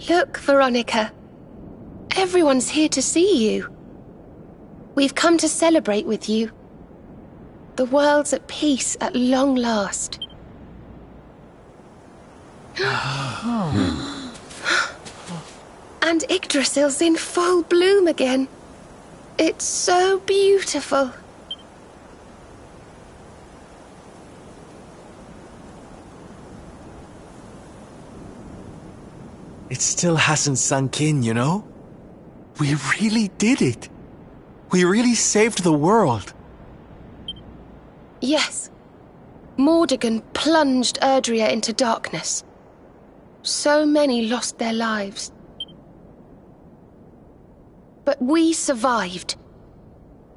Look, Veronica. Everyone's here to see you. We've come to celebrate with you. The world's at peace at long last. And Yggdrasil's in full bloom again. It's so beautiful. It still hasn't sunk in, you know? We really did it. We really saved the world. Yes. Mordegon plunged Erdrea into darkness. So many lost their lives. But we survived.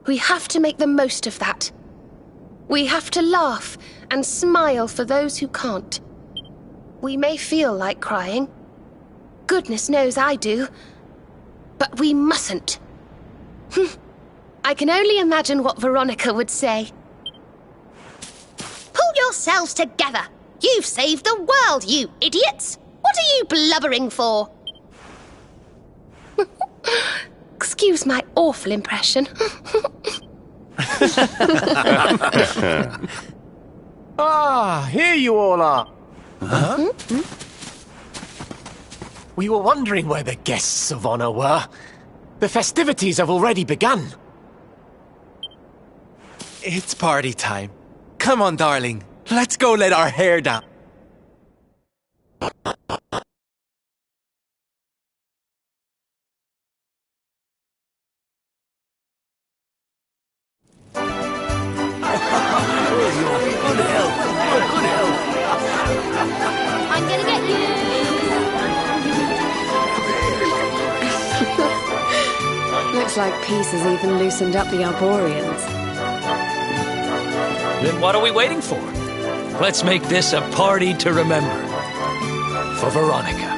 We have to make the most of that. We have to laugh and smile for those who can't. We may feel like crying. Goodness knows I do. But we mustn't. I can only imagine what Veronica would say. Pull yourselves together! You've saved the world, you idiots! What are you blubbering for? Excuse my awful impression. Ah, here you all are. Huh? We were wondering where the guests of honor were. The festivities have already begun. It's party time. Come on, darling. Let's go let our hair down. I'm gonna get you! Looks like peace has even loosened up the Arborians. Then what are we waiting for? Let's make this a party to remember. For Veronica.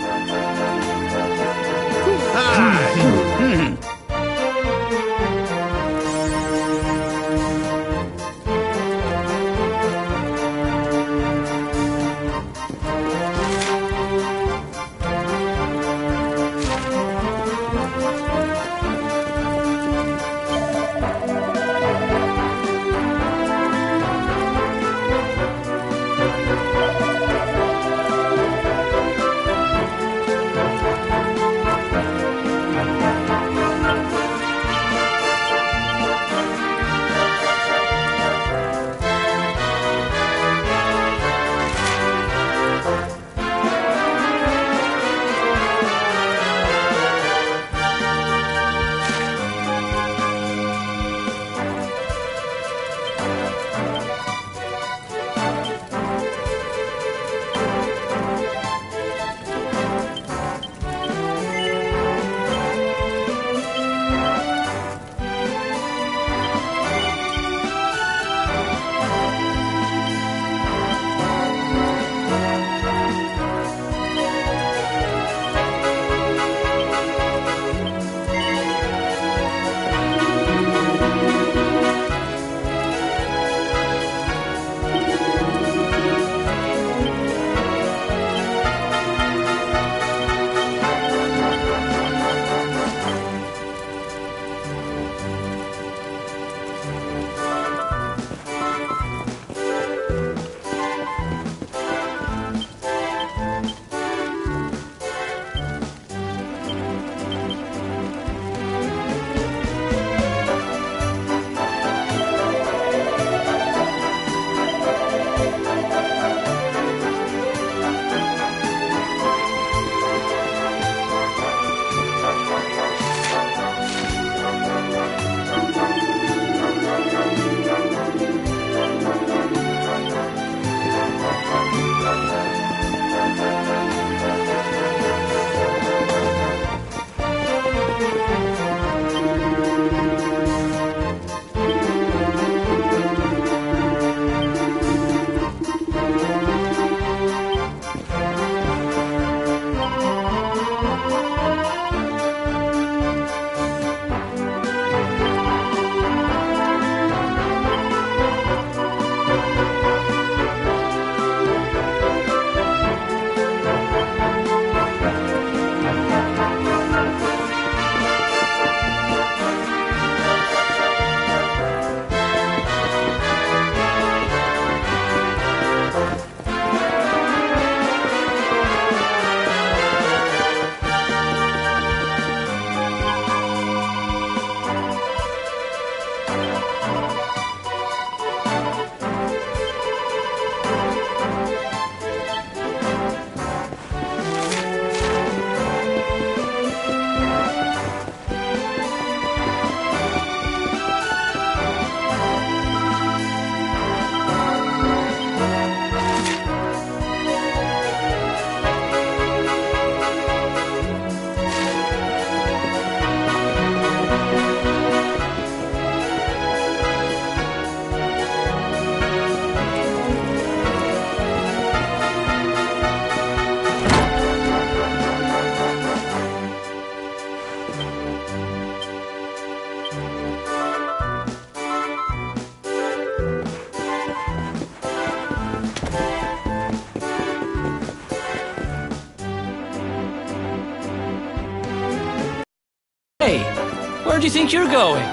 Where do you think you're going?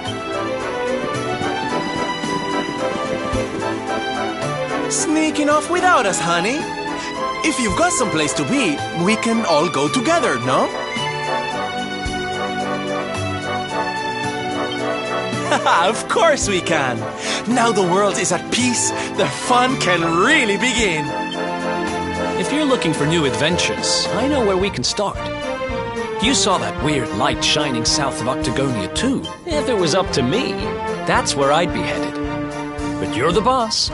Sneaking off without us, honey. If you've got someplace to be, we can all go together, no? Of course we can. Now the world is at peace, the fun can really begin. If you're looking for new adventures, I know where we can start. You saw that weird light shining south of Octagonia too. If it was up to me, that's where I'd be headed. But you're the boss.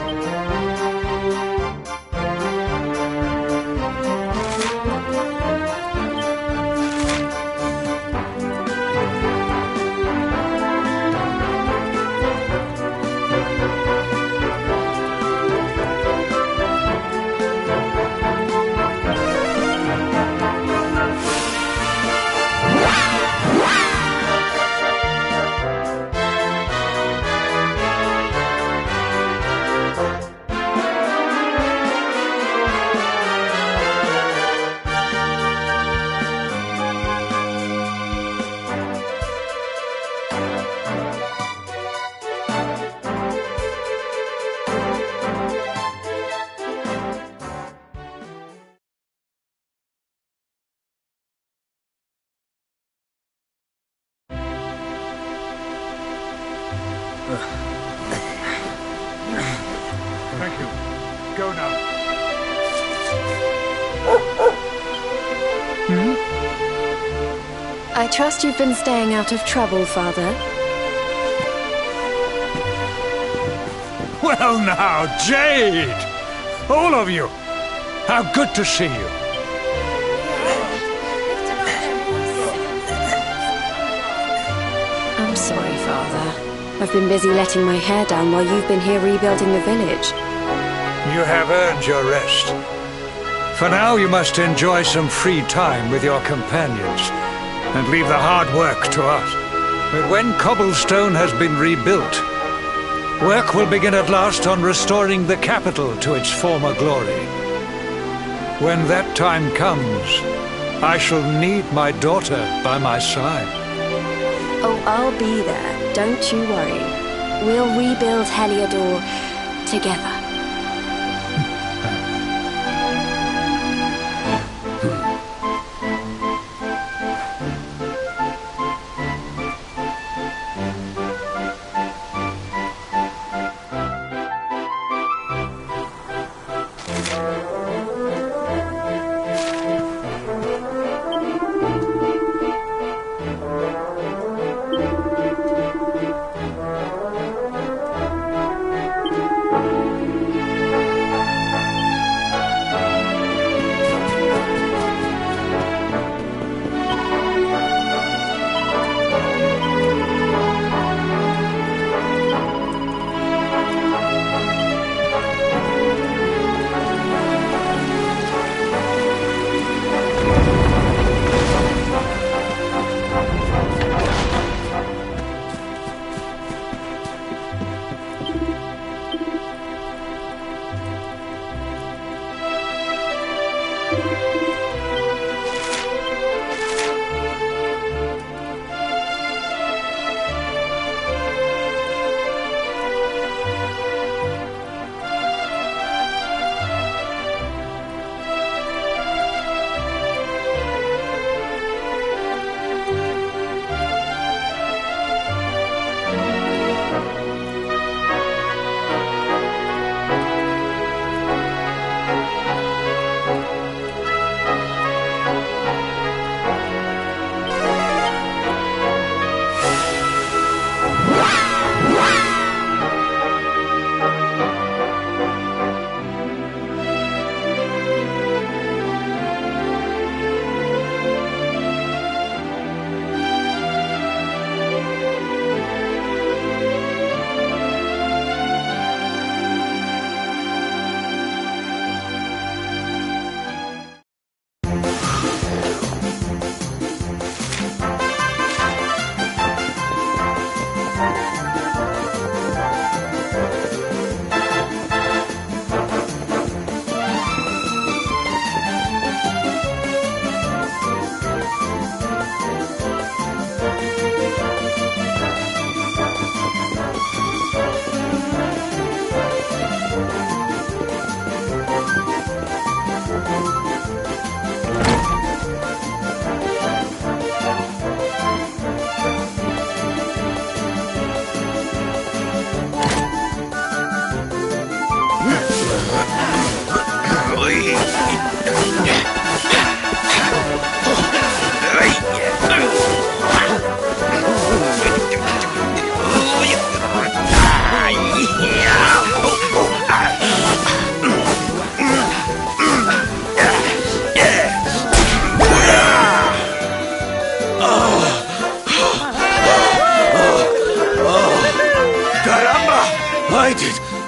Thank you. Go now. I trust you've been staying out of trouble, Father. Well now, Jade! All of you! How good to see you. I'm sorry, Father. I've been busy letting my hair down while you've been here rebuilding the village. You have earned your rest. For now, you must enjoy some free time with your companions and leave the hard work to us. But when Cobblestone has been rebuilt, work will begin at last on restoring the capital to its former glory. When that time comes, I shall need my daughter by my side. Oh, I'll be there. Don't you worry. We'll rebuild Heliodor together.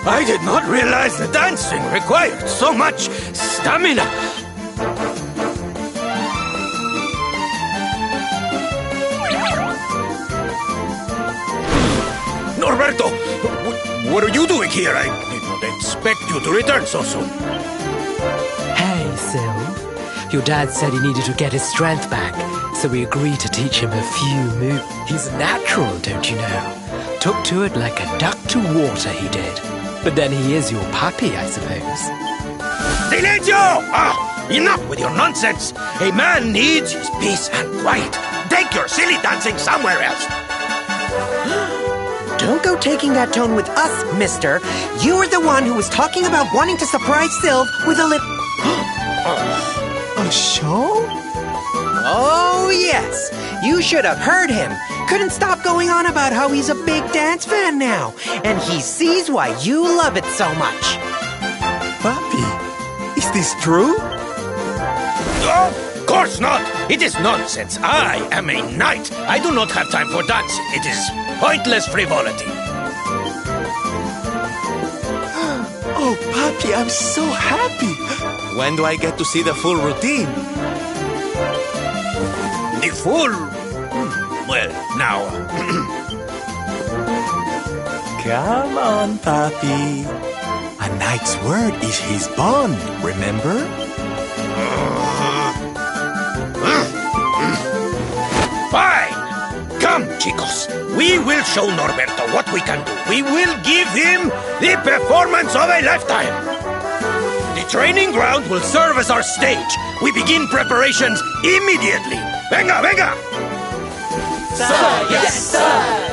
I did not realize the dancing required so much stamina. Norberto, what are you doing here? I did not expect you to return so soon. Hey, Sylv. Your dad said he needed to get his strength back, so we agreed to teach him a few moves. He's natural, don't you know? Took to it like a duck to water, he did. But then he is your puppy, I suppose. Silencio! Enough with your nonsense! A man needs his peace and quiet. Take your silly dancing somewhere else. Don't go taking that tone with us, mister. You were the one who was talking about wanting to surprise Sylv with a lip... A show? Oh, yes. You should have heard him. Couldn't stop going on about how he's a big dance fan now. And he sees why you love it so much. Papi, is this true? Of course not. It is nonsense. I am a knight. I do not have time for dancing. It is pointless frivolity. Oh, Papi, I'm so happy. When do I get to see the full routine? The full... Well, now... Come on, Papi. A knight's word is his bond, remember? Fine! Come, chicos. We will show Norberto what we can do. We will give him the performance of a lifetime. The training ground will serve as our stage. We begin preparations immediately. Venga, venga! Sir, yes, sir!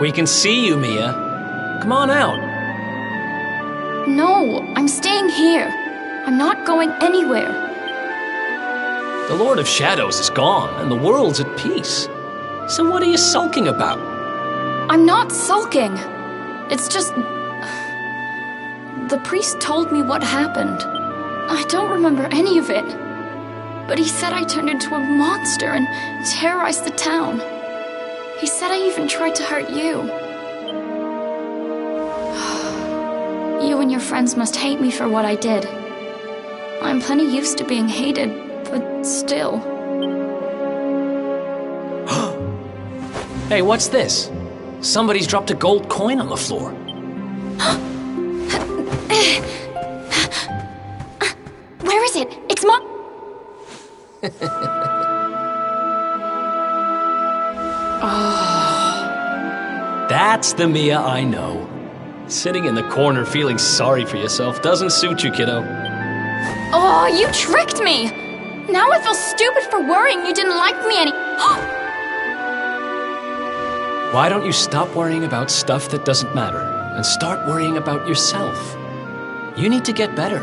We can see you, Mia. Come on out. No, I'm staying here. I'm not going anywhere. The Lord of Shadows is gone, and the world's at peace. So what are you sulking about? I'm not sulking. It's just... The priest told me what happened. I don't remember any of it. But he said I turned into a monster and terrorized the town. He said I even tried to hurt you. You and your friends must hate me for what I did. I'm plenty used to being hated, but still. Hey, what's this? Somebody's dropped a gold coin on the floor. Where is it? It's my... That's the Mia I know. Sitting in the corner feeling sorry for yourself doesn't suit you, kiddo. Oh, you tricked me! Now I feel stupid for worrying you didn't like me any... Why don't you stop worrying about stuff that doesn't matter and start worrying about yourself? You need to get better.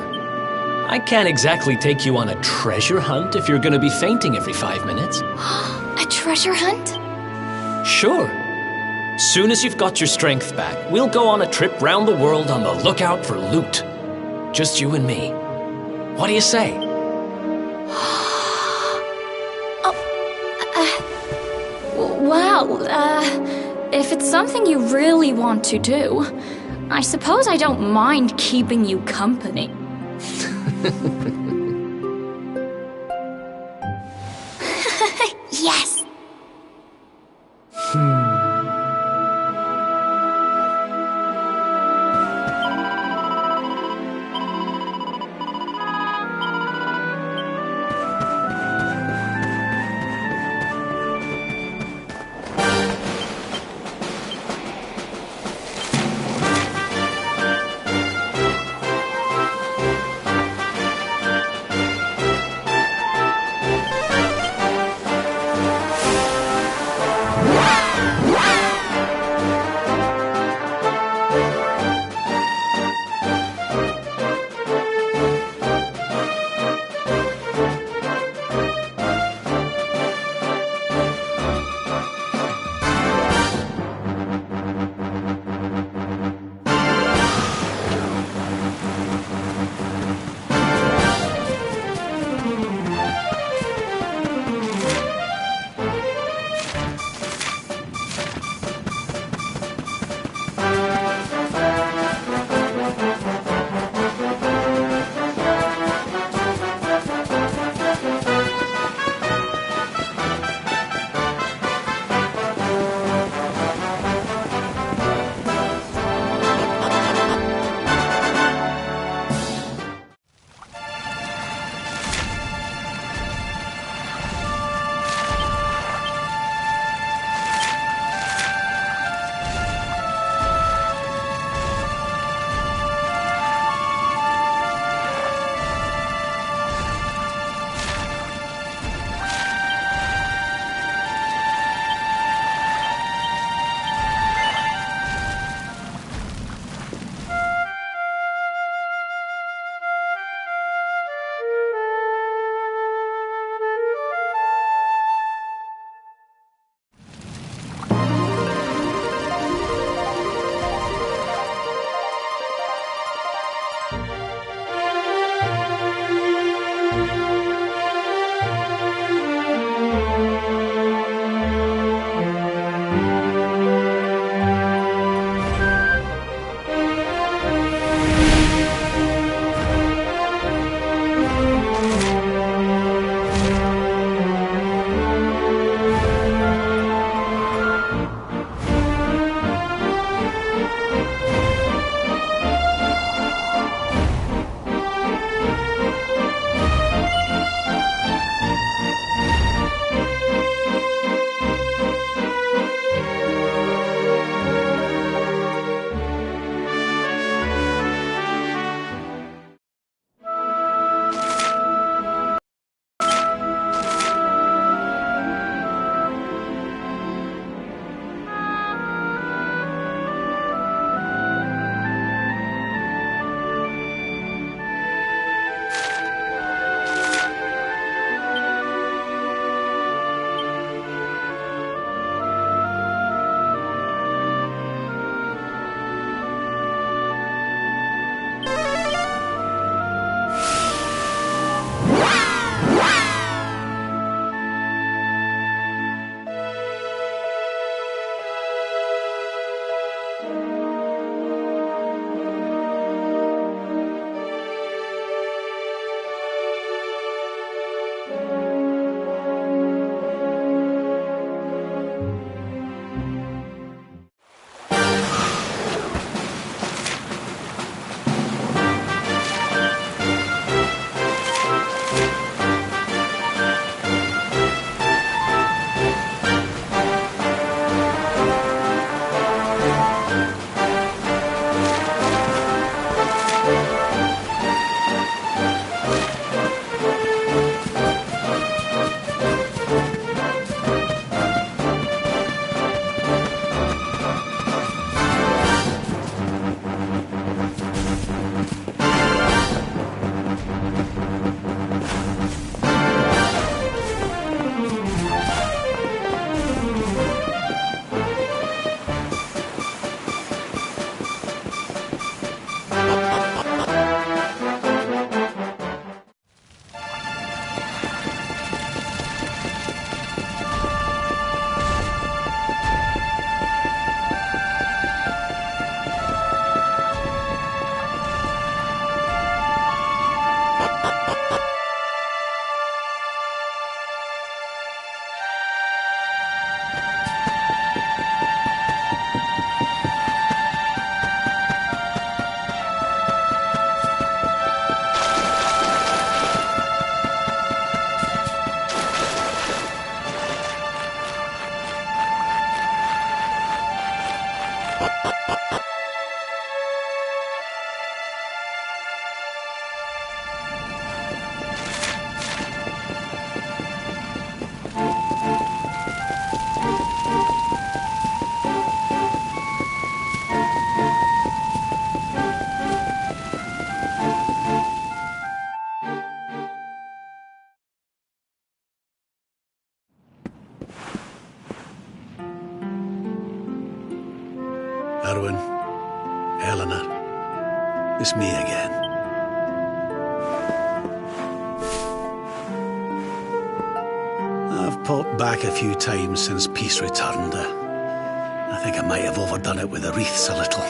I can't exactly take you on a treasure hunt if you're gonna be fainting every 5 minutes. A treasure hunt? Sure. Soon as you've got your strength back, we'll go on a trip round the world on the lookout for loot. Just you and me. What do you say? Well, if it's something you really want to do, I suppose I don't mind keeping you company. Yes! It's me again. I've popped back a few times since peace returned. I think I might have overdone it with the wreaths a little.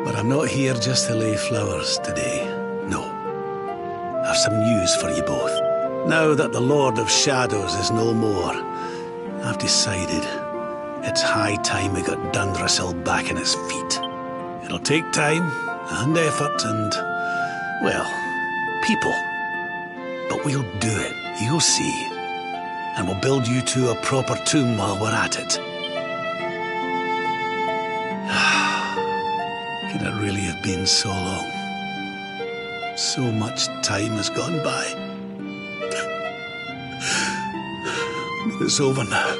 But I'm not here just to lay flowers today. No. I've some news for you both. Now that the Lord of Shadows is no more, I've decided it's high time we got Dundrasil back on his feet. It'll take time and effort and, well, people. But we'll do it, you'll see. And we'll build you two a proper tomb while we're at it. Can it really have been so long? So much time has gone by. But it's over now.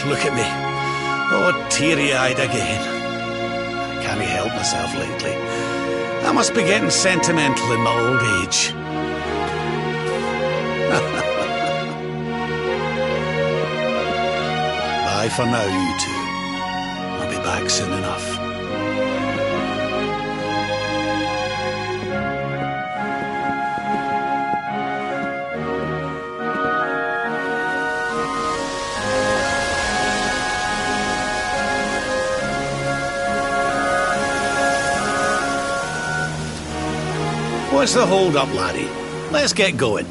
Look at me. Oh, teary-eyed again. I can't help myself lately. I must be getting sentimental in my old age. Bye for now, you two. I'll be back soon enough. What's the hold-up, laddie? Let's get going.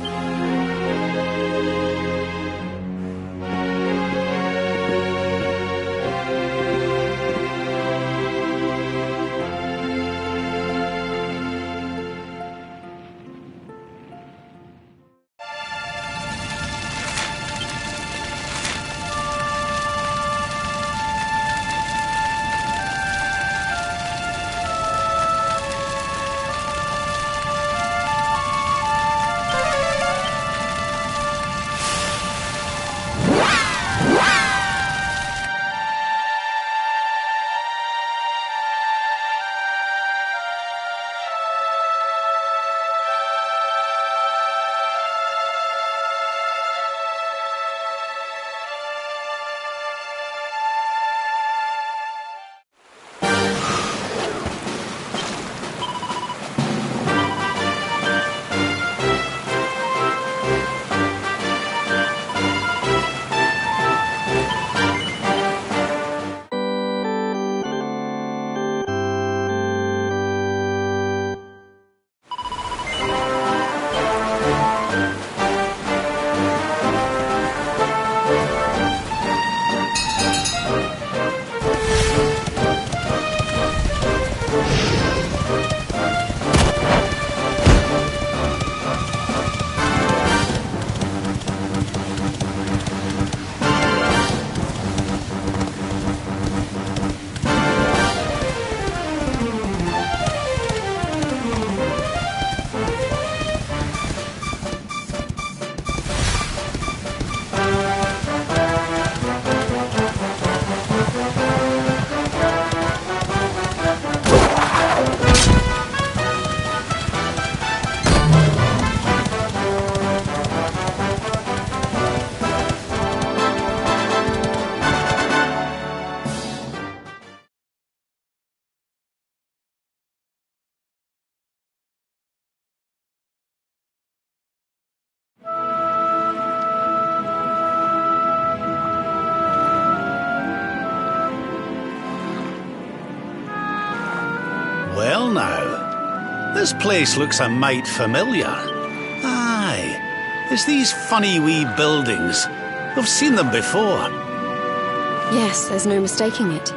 Well now, this place looks a mite familiar. Aye, it's these funny wee buildings. I've seen them before. Yes, there's no mistaking it.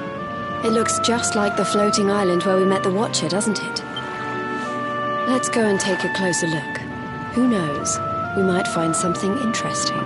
It looks just like the floating island where we met the Watcher, doesn't it? Let's go and take a closer look. Who knows? We might find something interesting.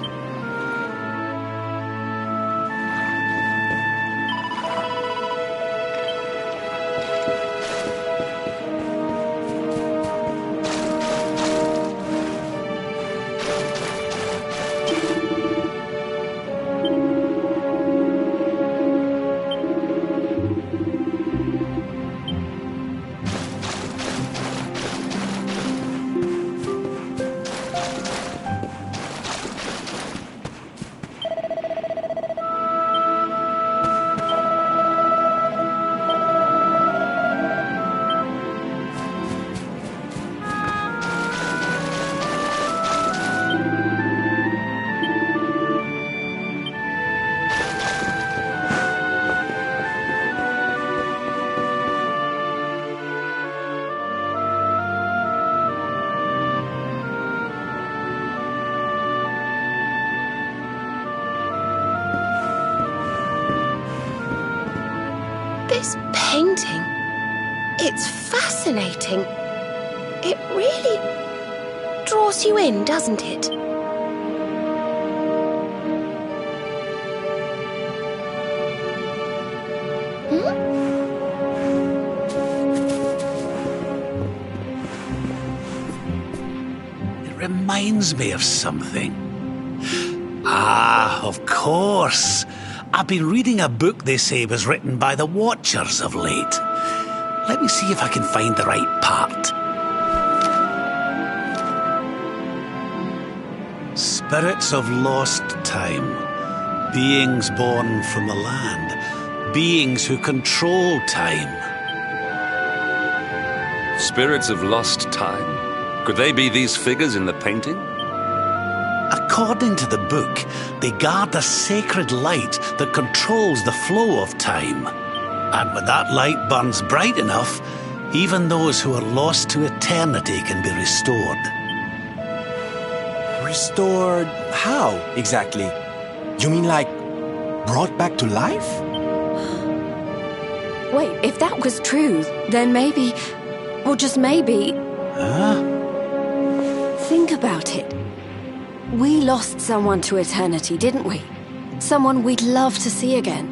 painting. It's fascinating. It really draws you in, doesn't it? Reminds me of something. Ah, of course. I've been reading a book they say was written by the Watchers of late. Let me see if I can find the right part. Spirits of lost time. Beings born from the land. Beings who control time. Spirits of lost time? Could they be these figures in the painting? According to the book, they guard a sacred light that controls the flow of time. And when that light burns bright enough, even those who are lost to eternity can be restored. Restored how, exactly? You mean like brought back to life? Wait, if that was true, then maybe, or just maybe... Huh? Think about it. We lost someone to eternity, didn't we? Someone we'd love to see again.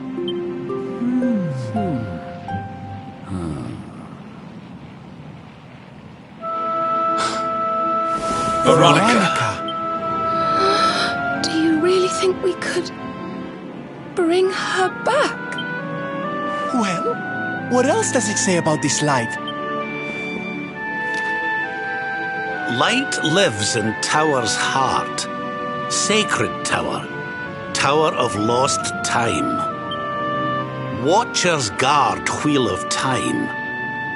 Veronica! Do you really think we could bring her back? Well, what else does it say about this light? Light lives in Tower's heart. Sacred Tower. Tower of lost time. Watchers guard Wheel of Time.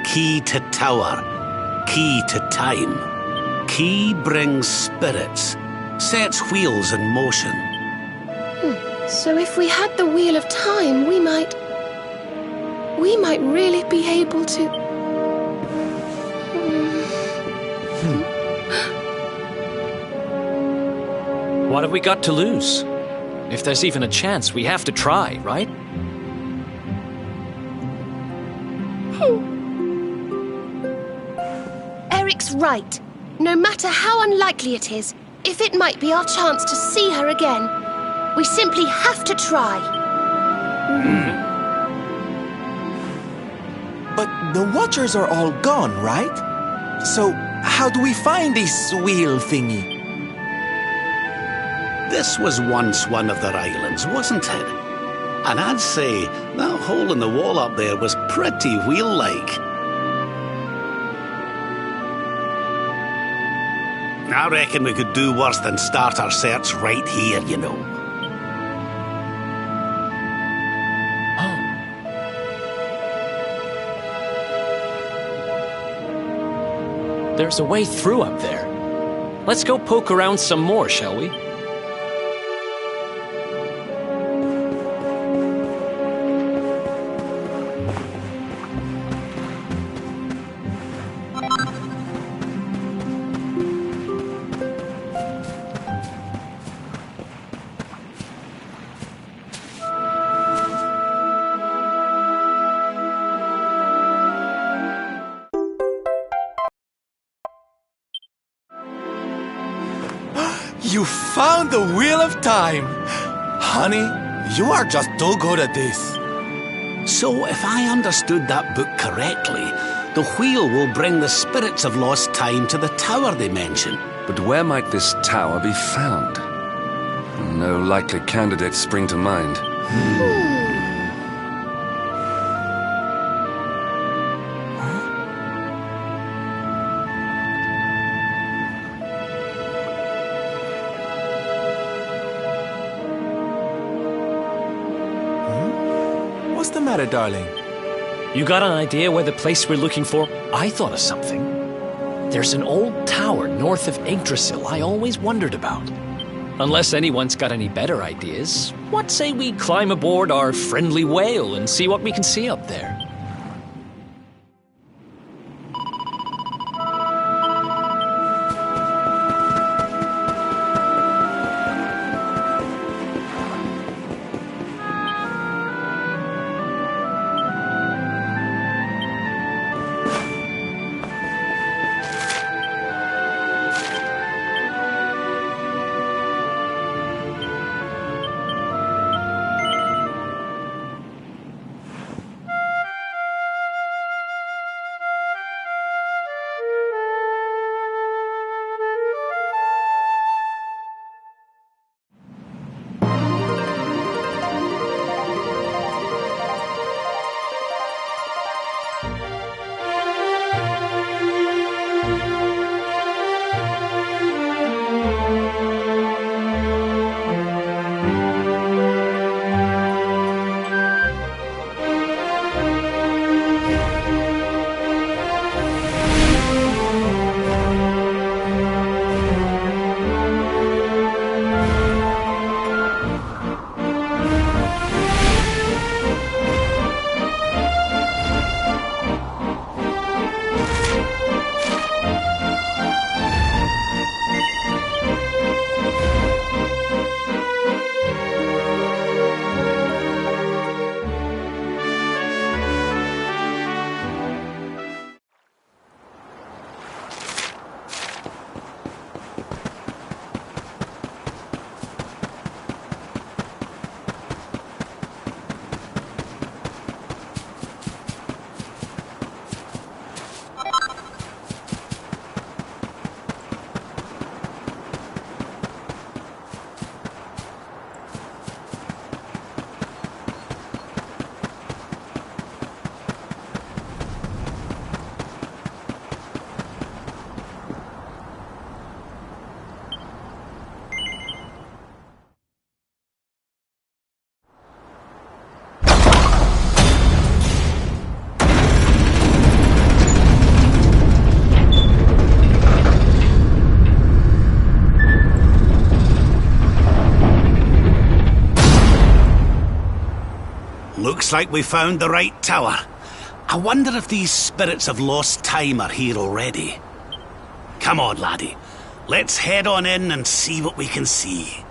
Key to Tower. Key to time. Key brings spirits. Sets wheels in motion. So if we had the Wheel of Time, we might really be able to... What have we got to lose? If there's even a chance, we have to try, right? Eric's right. No matter how unlikely it is, if it might be our chance to see her again, we simply have to try. But the Watchers are all gone, right? So how do we find this wheel thingy? This was once one of their islands, wasn't it? And I'd say that hole in the wall up there was pretty wheel-like. I reckon we could do worse than start our search right here, you know. There's a way through up there. Let's go poke around some more, shall we? You found the Wheel of Time! Honey, you are just too good at this. So, if I understood that book correctly, the wheel will bring the spirits of lost time to the tower they mention. But where might this tower be found? No likely candidates spring to mind. What's the matter, darling? You got an idea where the place we're looking for? I thought of something. There's an old tower north of Yggdrasil I always wondered about. Unless anyone's got any better ideas, what say we climb aboard our friendly whale and see what we can see up there? Looks like we found the right tower. I wonder if these spirits of lost time are here already. Come on, laddie. Let's head on in and see what we can see.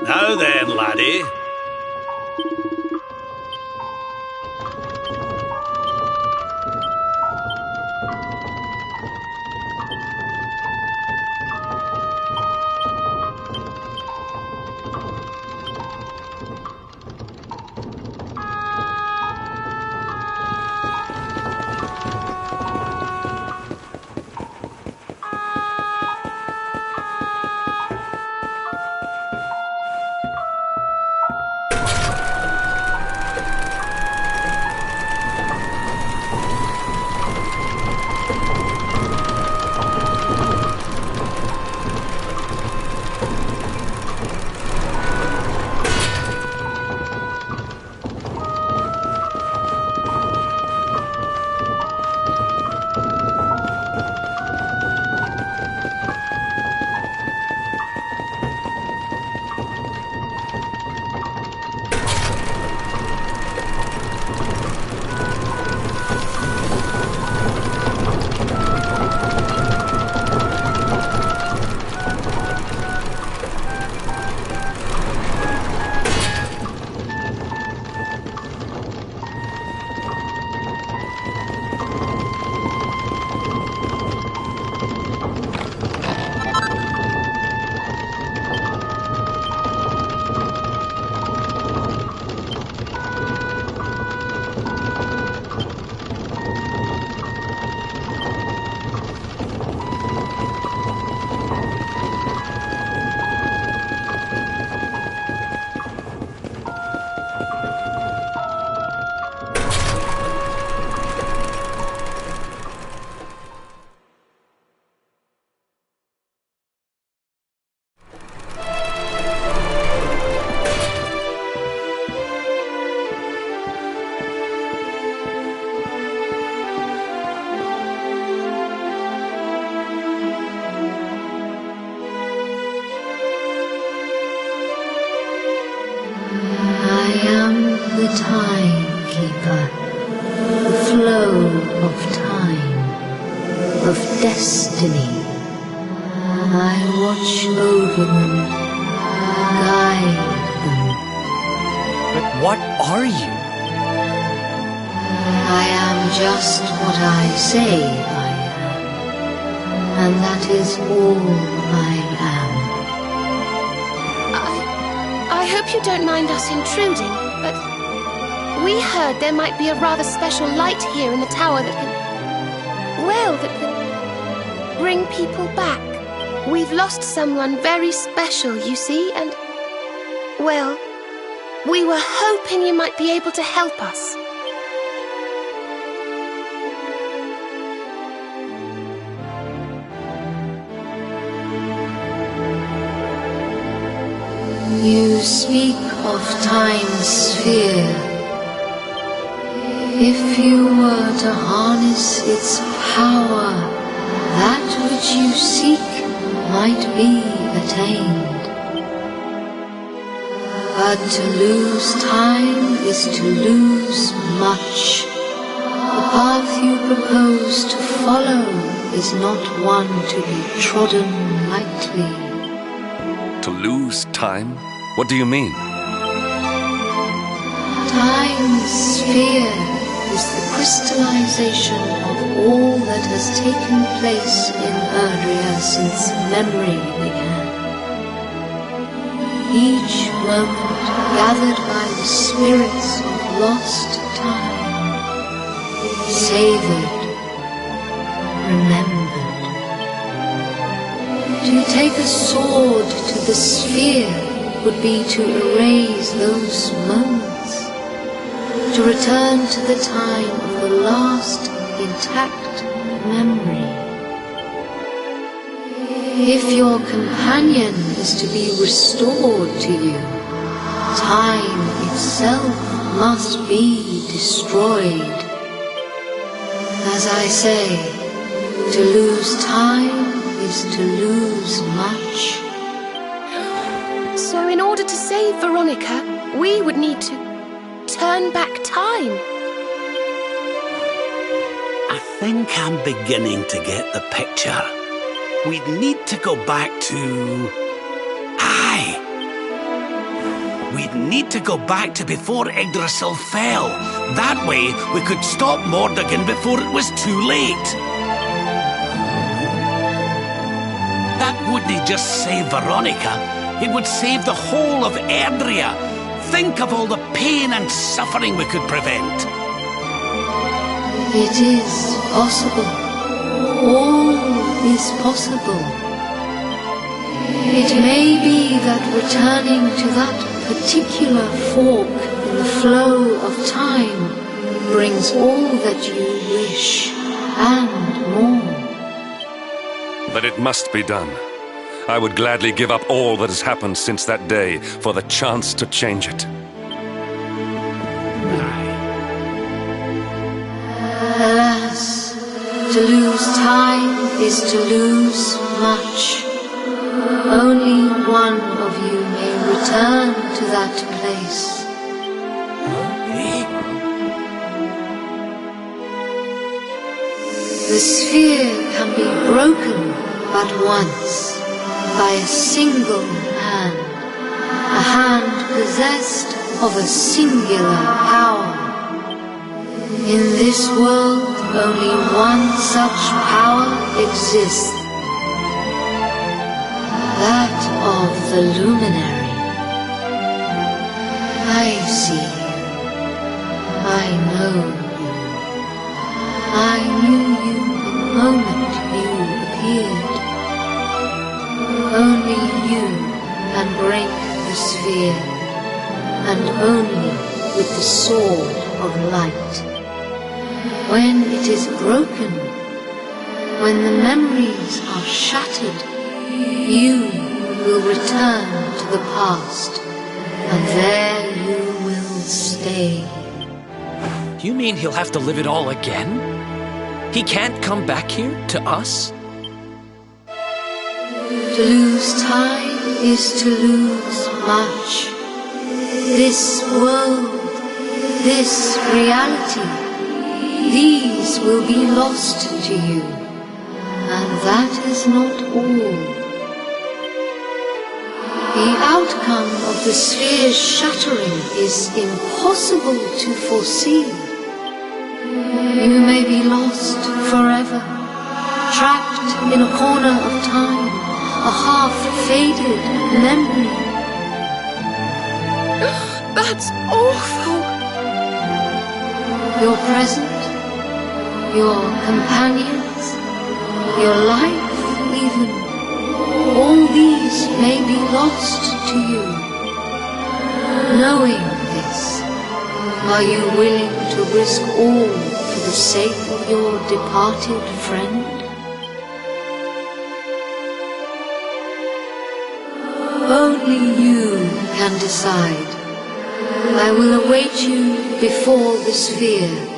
Now then, laddie. The timekeeper, the flow of time, of destiny. I watch over them, guide them. But what are you? I am just what I say I am, and that is all I am. I hope you don't mind us intruding, but we heard there might be a rather special light here in the tower that can bring people back. We've lost someone very special, you see, and, well, we were hoping you might be able to help us. You speak of time's sphere. If you were to harness its power, that which you seek might be attained. But to lose time is to lose much. The path you propose to follow is not one to be trodden lightly. To lose time? What do you mean? Time's sphere is the crystallization of all that has taken place in Erdrea since memory began. Each moment gathered by the spirits of lost time, savored remembered. To take a sword to the sphere would be to erase those moments, to return to the time of the last intact memory. If your companion is to be restored to you, time itself must be destroyed. As I say, to lose time is to lose much. So in order to save Veronica, we would need to turn back time. I think I'm beginning to get the picture. We'd need to go back to... Aye! We'd need to go back to before Yggdrasil fell. That way, we could stop Mordegon before it was too late. That wouldn't just save Veronica. It would save the whole of Erdrea. Think of all the pain and suffering we could prevent. It is possible. All is possible. It may be that returning to that particular fork in the flow of time brings all that you wish and more. But it must be done. I would gladly give up all that has happened since that day for the chance to change it. Alas, to lose time is to lose much. Only one of you may return to that place. The sphere can be broken but once, by a single hand, a hand possessed of a singular power. In this world, only one such power exists, that of the luminary. I see you. I know you. I knew you the moment you appeared. Only you can break the sphere, and only with the sword of light. When it is broken, when the memories are shattered, you will return to the past, and there you will stay. You mean he'll have to live it all again? He can't come back here, to us? To lose time is to lose much. This world, this reality, these will be lost to you, and that is not all. The outcome of the sphere's shattering is impossible to foresee. You may be lost forever, trapped in a corner of time, a half-faded memory. That's awful. Your present, your companions, your life even, all these may be lost to you. Knowing this, are you willing to risk all for the sake of your departed friend? Only you can decide. I will await you before the sphere.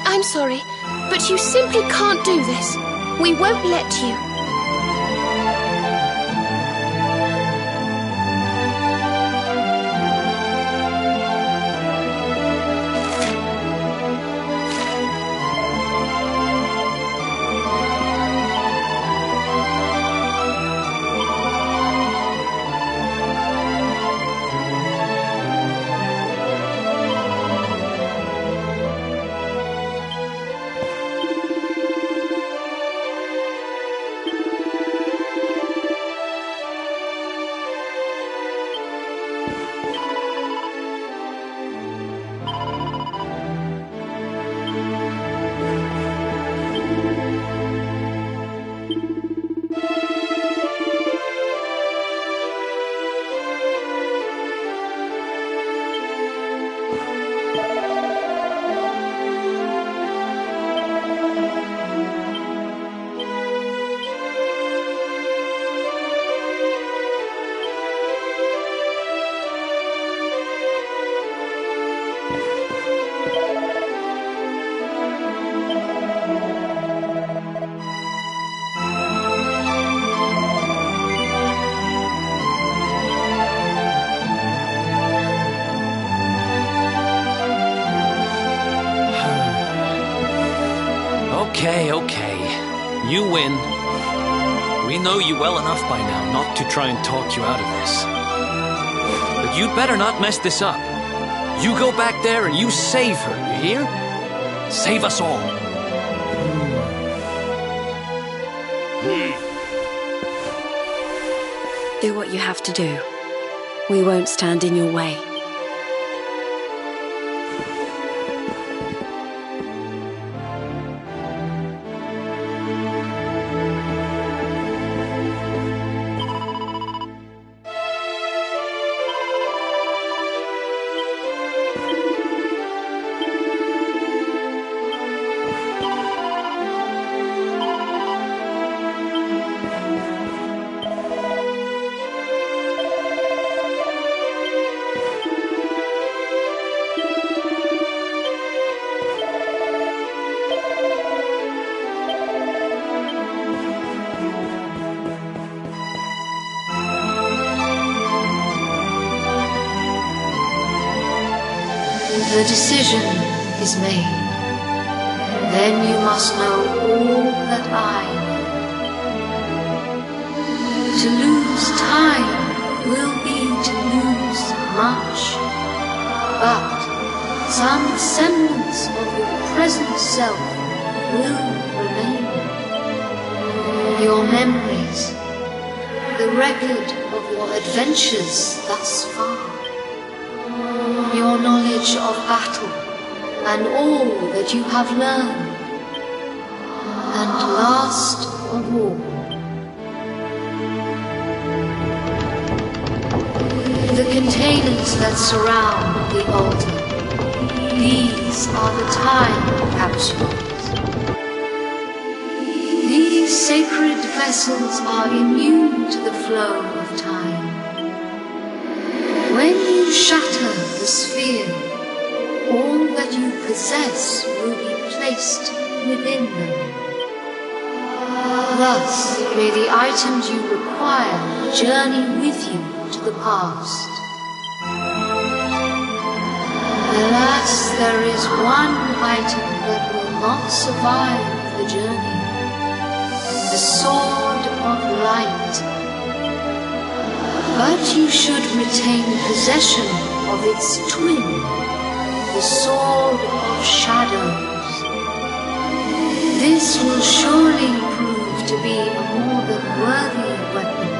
I'm sorry, but you simply can't do this. We won't let you. Okay. You win. We know you well enough by now not to try and talk you out of this. But you'd better not mess this up. You go back there and you save her, you hear? Save us all. Do what you have to do. We won't stand in your way. The decision is made. Then you must know all that I know. To lose time will be to lose much, but some semblance of your present self will remain. Your memories, the record of your adventures thus far, your knowledge of battle, and all that you have learned. And last of all, the containers that surround the altar. These are the time capsules. These sacred vessels are immune to the flow of time. When you shatter the sphere, all that you possess will be placed within them. Thus may the items you require journey with you to the past. Alas, there is one item that will not survive the journey. The Sword of Light. But you should retain possession of its twin, the Sword of Shadows. This will surely prove to be a more than worthy weapon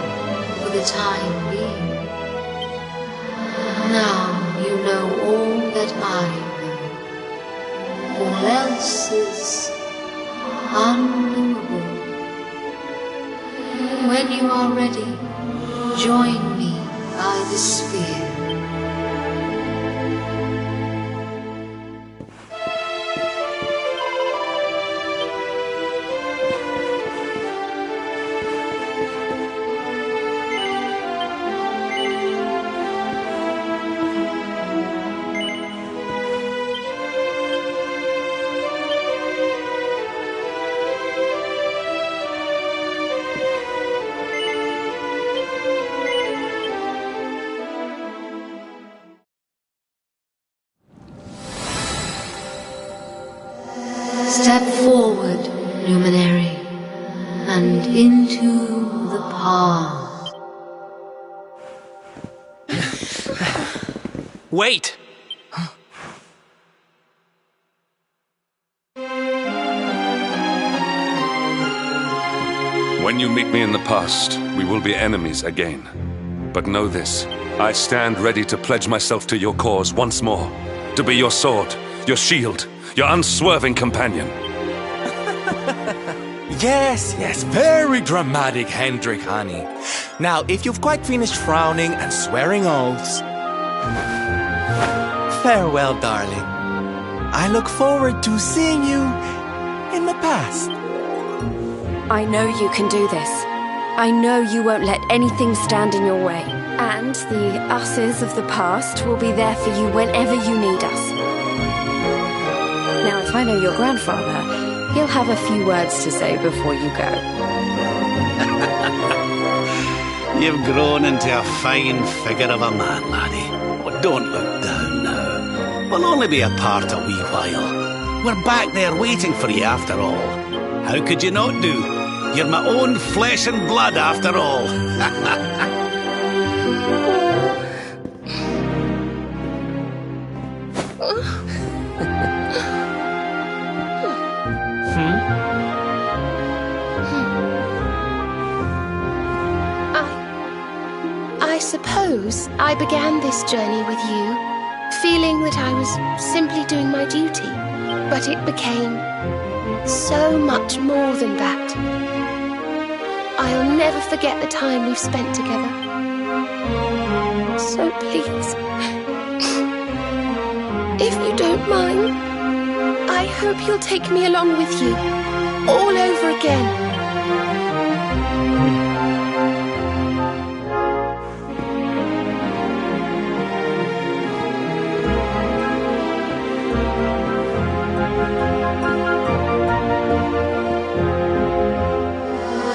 for the time being. Now you know all that I know. All else is unknowable. When you are ready, join me by the sphere. Step forward, luminary, and into the past. Wait! When you meet me in the past, we will be enemies again. But know this, I stand ready to pledge myself to your cause once more. To be your sword, your shield, your unswerving companion. Yes, very dramatic, Hendrik, honey. Now, if you've quite finished frowning and swearing oaths, farewell, darling. I look forward to seeing you in the past. I know you can do this. I know you won't let anything stand in your way. And the us's of the past will be there for you whenever you need us. Now, if I know your grandfather, he'll have a few words to say before you go. You've grown into a fine figure of a man, laddie. Oh, don't look down now. We'll only be apart a wee while. We're back there waiting for you after all. How could you not do? You're my own flesh and blood, after all. I suppose I began this journey with you, feeling that I was simply doing my duty. But it became so much more than that. I'll never forget the time we've spent together. So please, if you don't mind, I hope you'll take me along with you, all over again.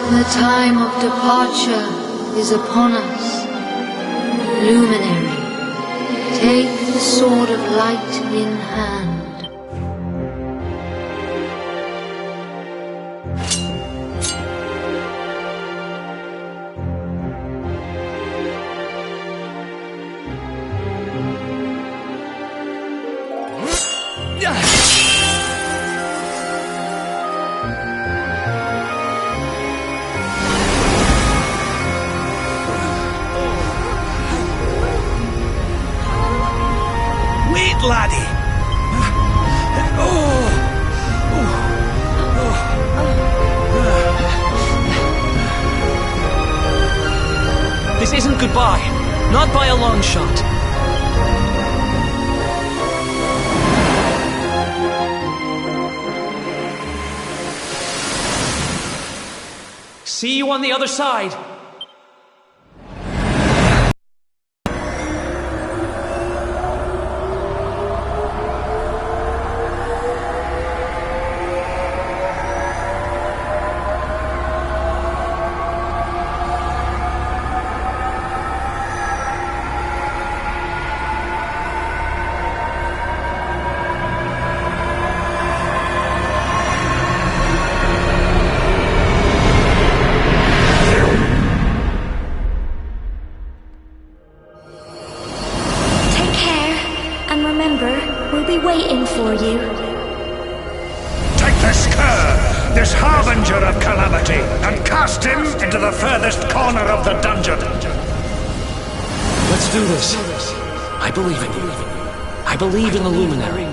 The time of departure is upon us. Luminary, take the sword of light in hand. Laddie! This isn't goodbye. Not by a long shot. See you on the other side. Waiting for you. Take this cur, this harbinger of calamity, and cast him into the furthest corner of the dungeon. Let's do this. I believe in you. I believe in the Luminary.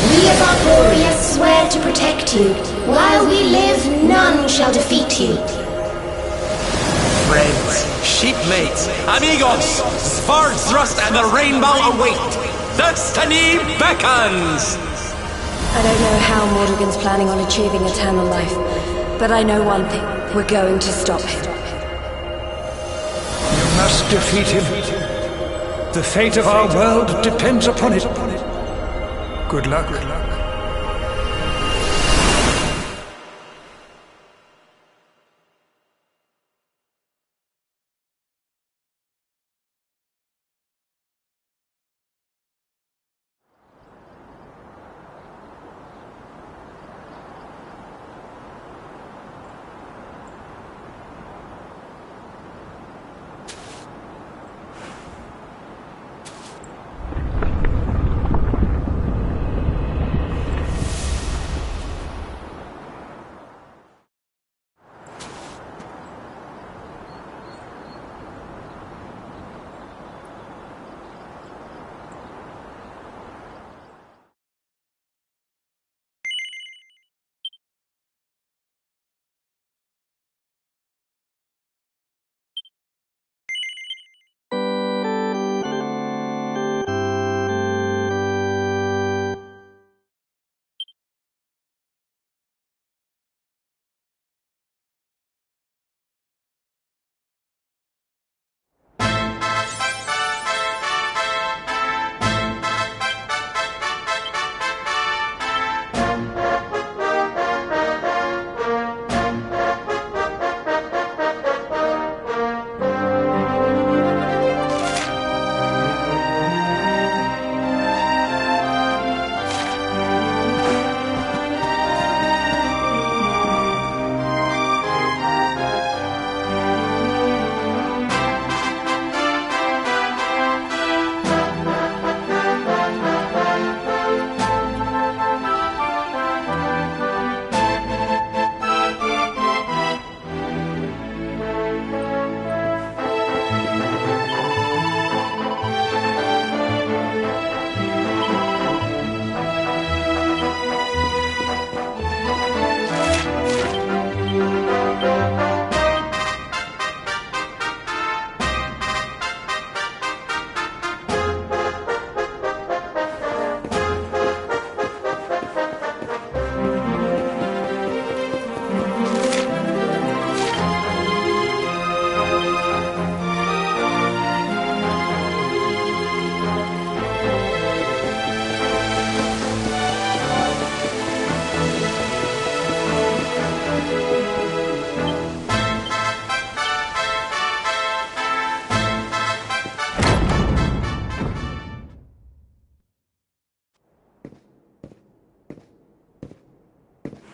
We of Arborea swear to protect you. While we live, none shall defeat you. Friends, shipmates, amigos, swords thrust and the rainbow await. Destiny beckons! I don't know how Mordegon's planning on achieving eternal life, but I know one thing. We're going to stop him. You must defeat him. The fate of our world depends upon it. Good luck. Good luck.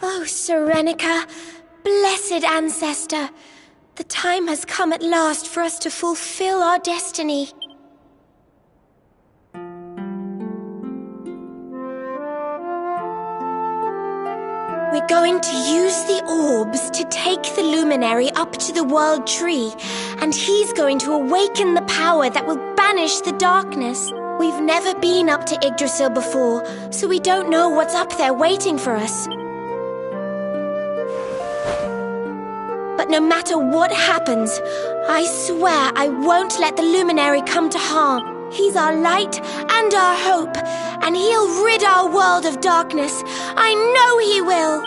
Oh, Serenica, blessed ancestor, the time has come at last for us to fulfill our destiny. We're going to use the orbs to take the luminary up to the World Tree, and he's going to awaken the power that will banish the darkness. We've never been up to Yggdrasil before, so we don't know what's up there waiting for us. But no matter what happens, I swear I won't let the luminary come to harm. He's our light and our hope, and he'll rid our world of darkness. I know he will.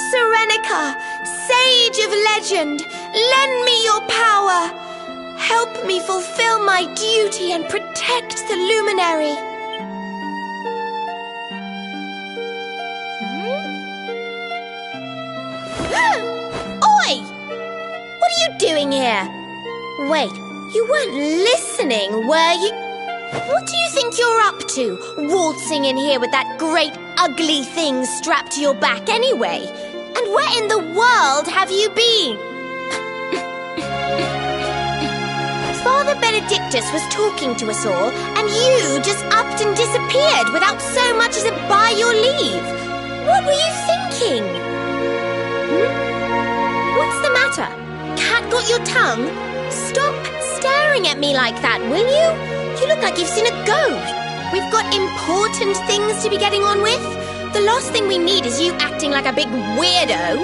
Serenica, sage of legend, lend me your power. Help me fulfill my duty and protect the luminary. Oi! What are you doing here? Wait. You weren't listening, were you? What do you think you're up to, waltzing in here with that great ugly thing strapped to your back anyway? And where in the world have you been? Father Benedictus was talking to us all, and you just upped and disappeared without so much as a by your leave. What were you thinking? What's the matter? Cat got your tongue? Stop staring at me like that, will you? You look like you've seen a ghost. We've got important things to be getting on with. The last thing we need is you acting like a big weirdo.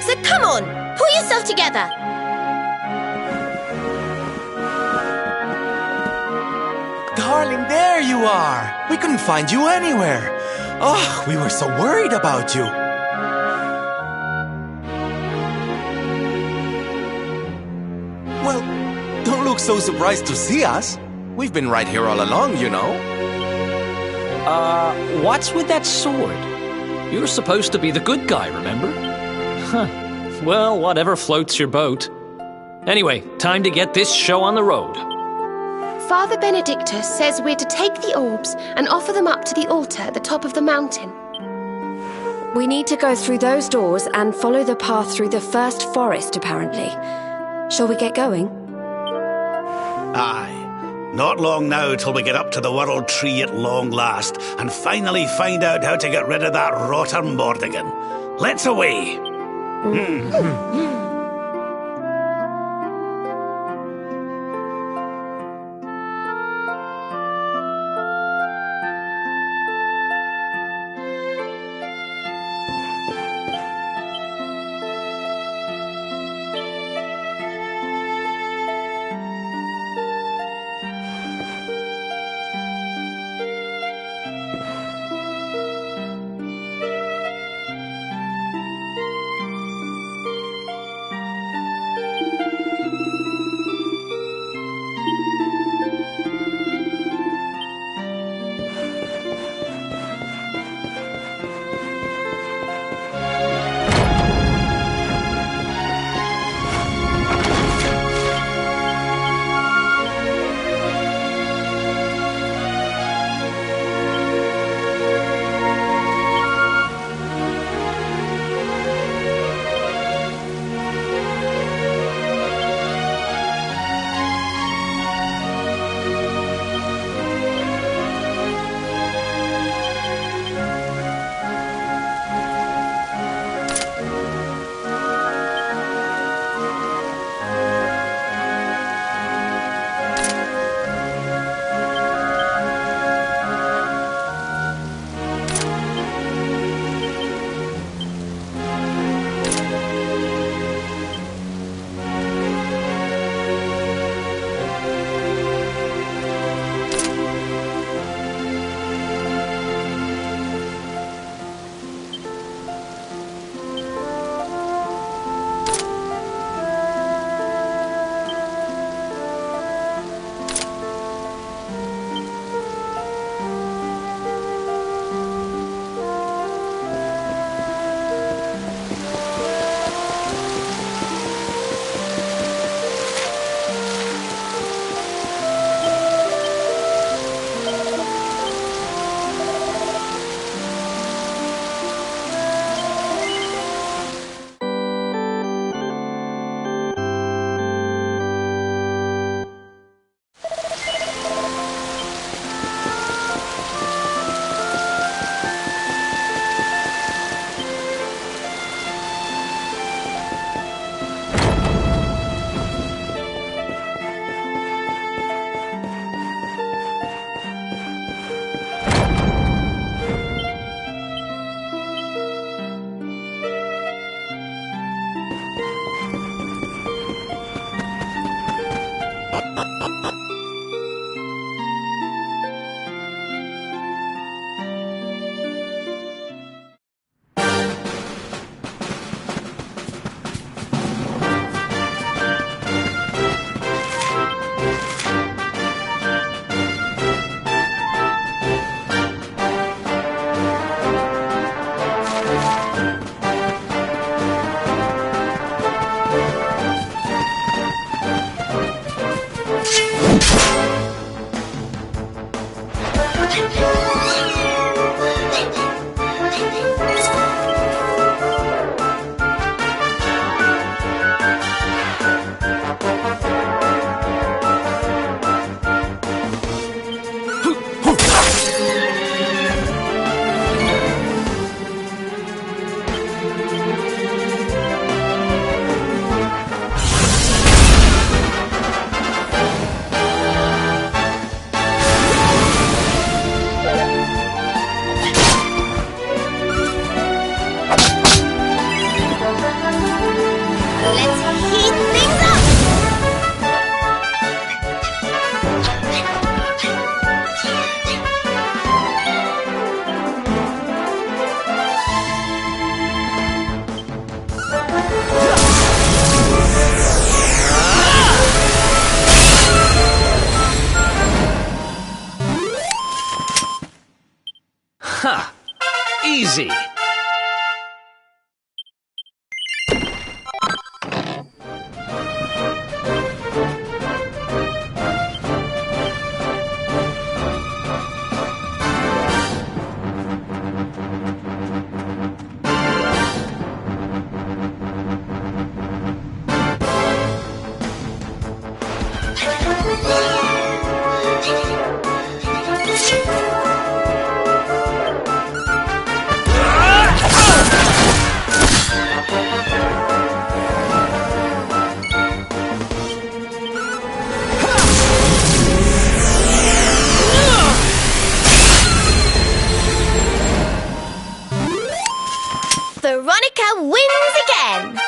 So come on, pull yourself together. Darling, there you are. We couldn't find you anywhere. Oh, we were so worried about you. Well, don't look so surprised to see us. We've been right here all along, you know. What's with that sword? You're supposed to be the good guy, remember? Huh. Well, whatever floats your boat. Anyway, time to get this show on the road. Father Benedictus says we're to take the orbs and offer them up to the altar at the top of the mountain. We need to go through those doors and follow the path through the first forest, apparently. Shall we get going? Aye. Not long now till we get up to the World Tree at long last and finally find out how to get rid of that rotter Mordigan. Let's away! Ha! Easy! Veronica wins again!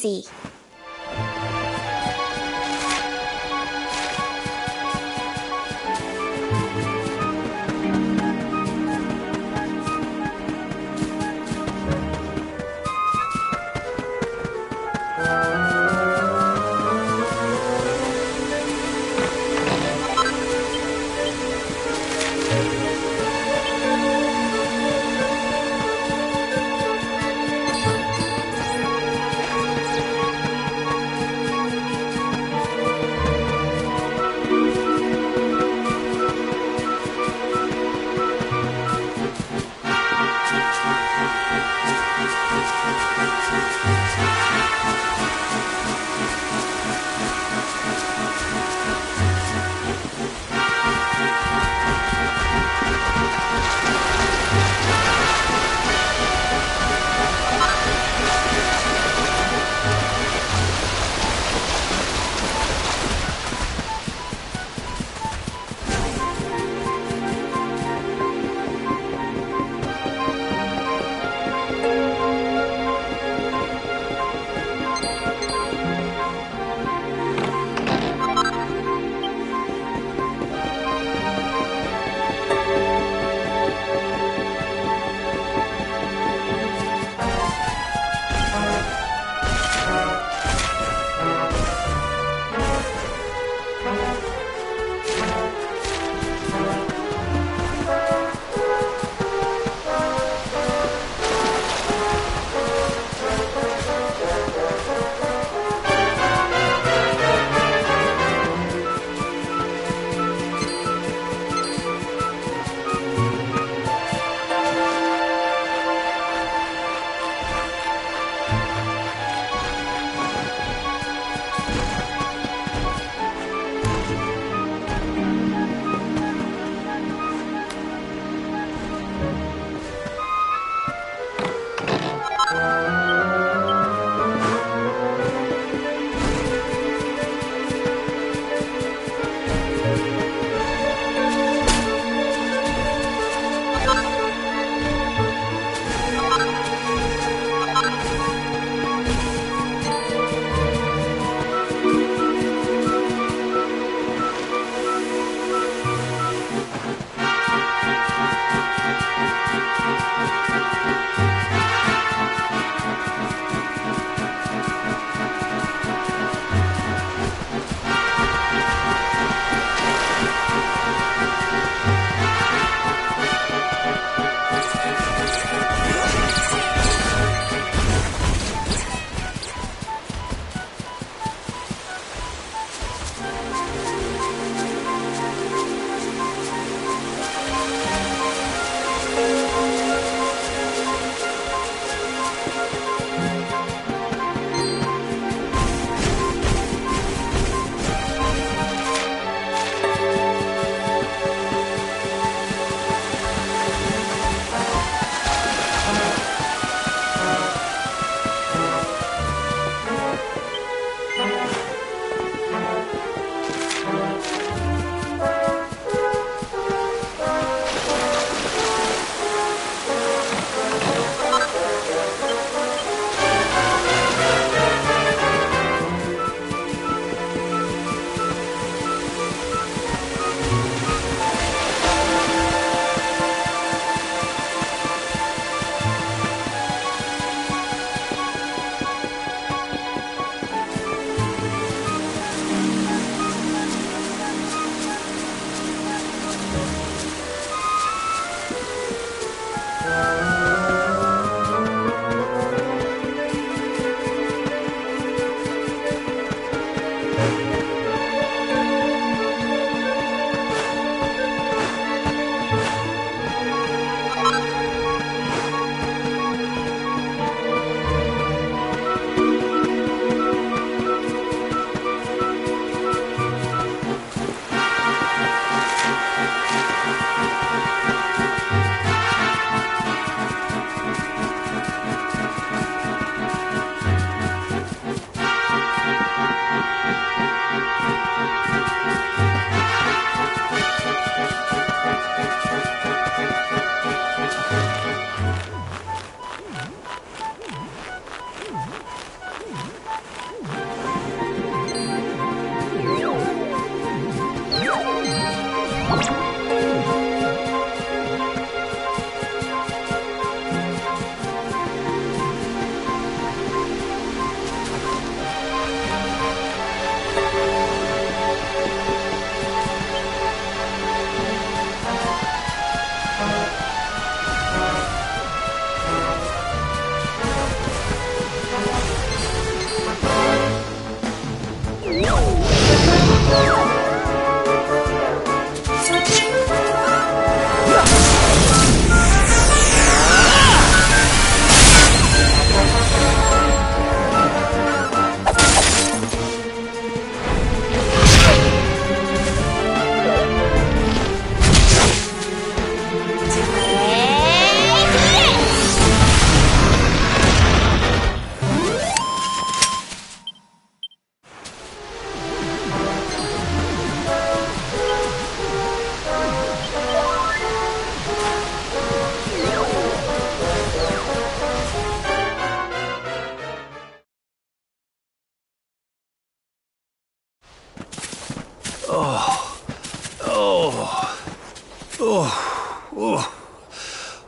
easy.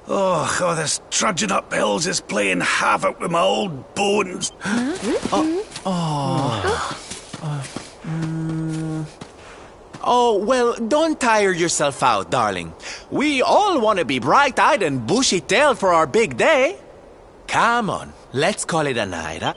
Oh, this trudging up hills is playing havoc with my old bones. Oh, well, don't tire yourself out, darling. We all want to be bright-eyed and bushy-tailed for our big day. Come on, let's call it a night, huh?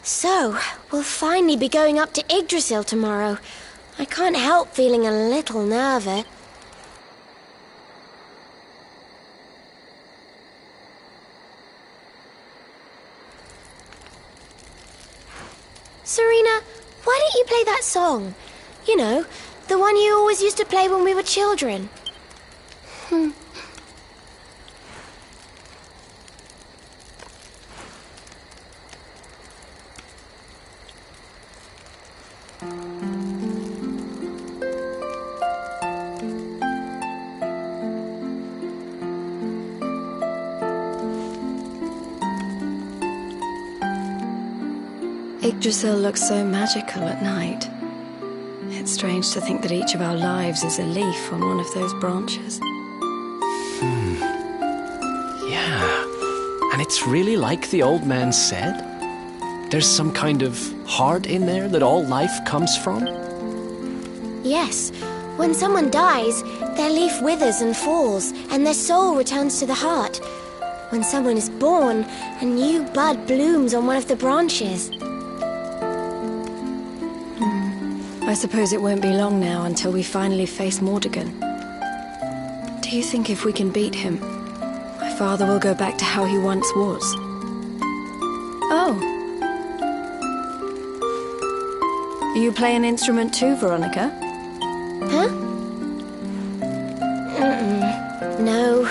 So, we'll finally be going up to Yggdrasil tomorrow. I can't help feeling a little nervous. Serena, why don't you play that song? You know, the one you always used to play when we were children. Yggdrasil looks so magical at night. It's strange to think that each of our lives is a leaf on one of those branches. Yeah. And it's really like the old man said? There's some kind of heart in there that all life comes from? Yes. When someone dies, their leaf withers and falls, and their soul returns to the heart. When someone is born, a new bud blooms on one of the branches. I suppose it won't be long now until we finally face Mordegon. Do you think if we can beat him, my father will go back to how he once was? Oh. You play an instrument too, Veronica? Huh? No.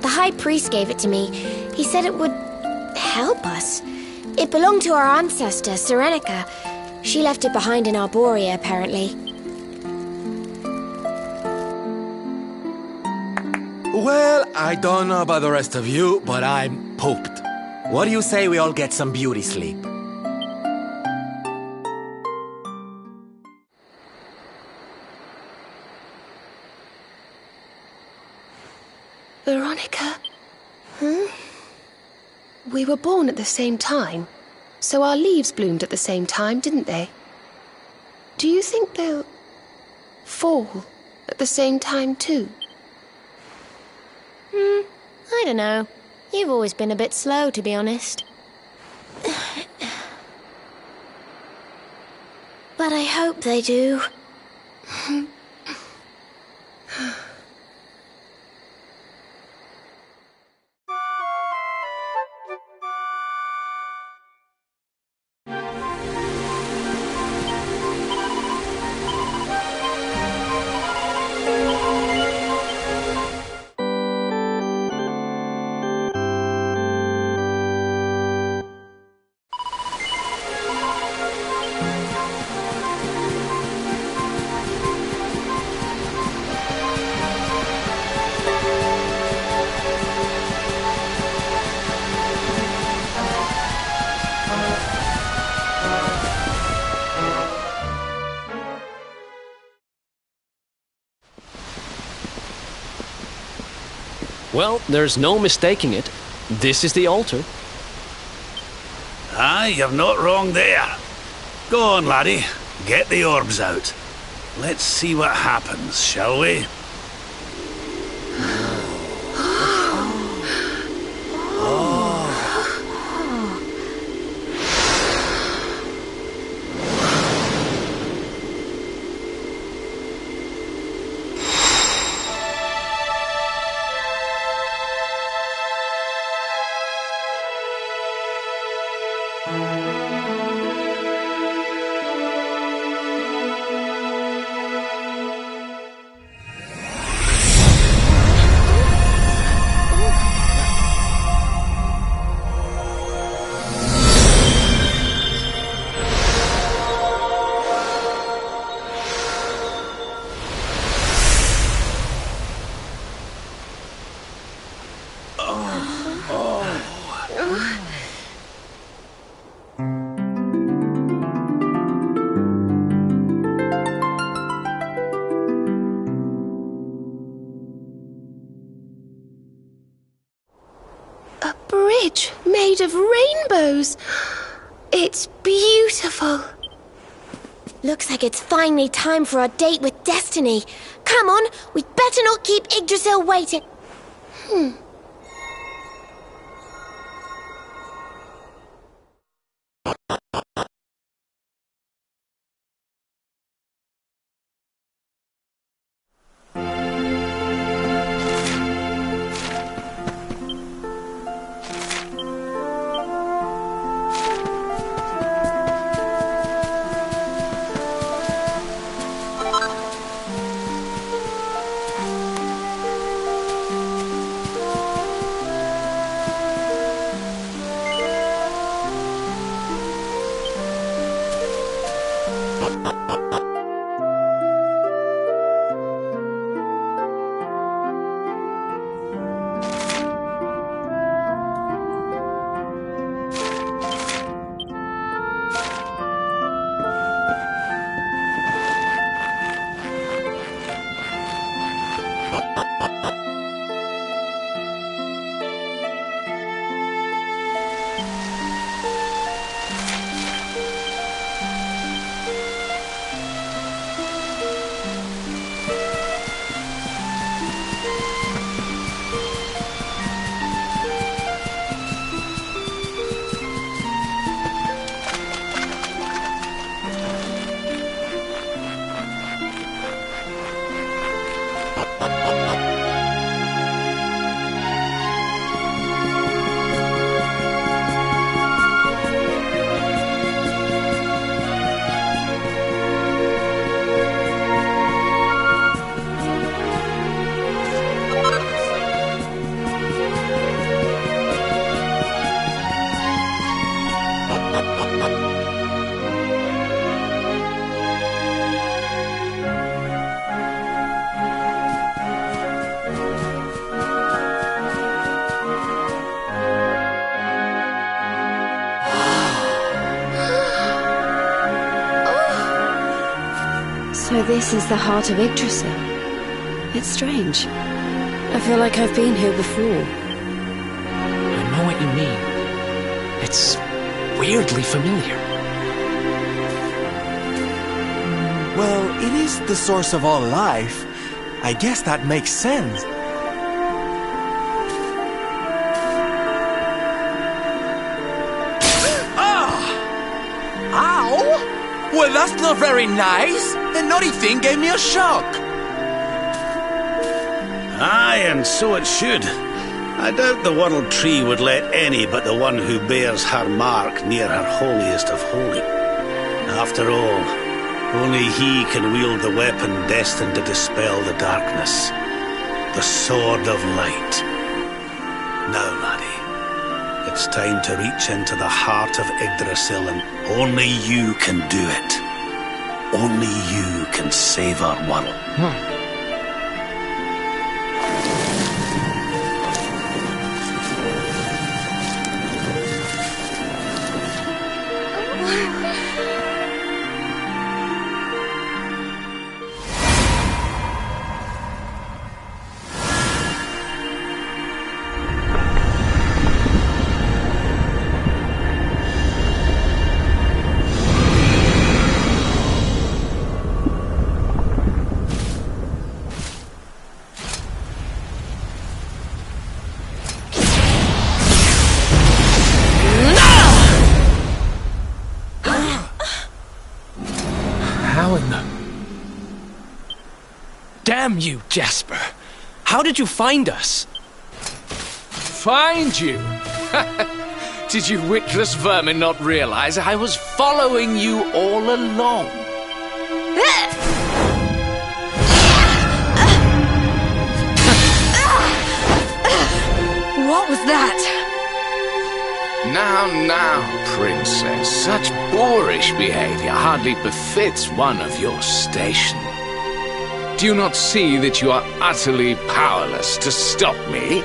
The High Priest gave it to me. He said it would help us. It belonged to our ancestor, Serenica. She left it behind in Arborea, apparently. Well, I don't know about the rest of you, but I'm pooped. What do you say we all get some beauty sleep? Veronica? We were born at the same time, so our leaves bloomed at the same time, didn't they? Do you think they'll fall at the same time too? I don't know. You've always been a bit slow, to be honest. But I hope they do. Well, there's no mistaking it. This is the altar. Aye, you're not wrong there. Go on, laddie. Get the orbs out. Let's see what happens, shall we? made of rainbows. It's beautiful. Looks like it's finally time for our date with Destiny. Come on, we'd better not keep Yggdrasil waiting. So this is the heart of Yggdrasil. It's strange. I feel like I've been here before. I know what you mean. It's weirdly familiar. Well, it is the source of all life. I guess that makes sense. Ow! Well, that's not very nice. The naughty thing gave me a shock. Aye, and so it should. I doubt the World Tree would let any but the one who bears her mark near her holiest of holy. After all, only he can wield the weapon destined to dispel the darkness. The Sword of Light. Now, laddie, it's time to reach into the heart of Yggdrasil, and only you can do it. Only you can save our world. Damn you, Jasper! How did you find us? Find you? Did you witless vermin not realize I was following you all along? What was that? Now, princess, such boorish behavior hardly befits one of your station. Do you not see that you are utterly powerless to stop me?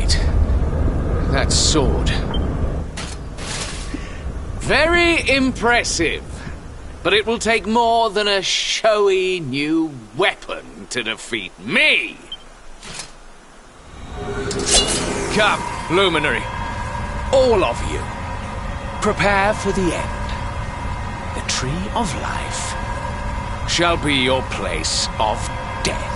Wait. That sword. Very impressive. But it will take more than a showy new weapon to defeat me. Come, Luminary. All of you. Prepare for the end. The Tree of Life shall be your place of death.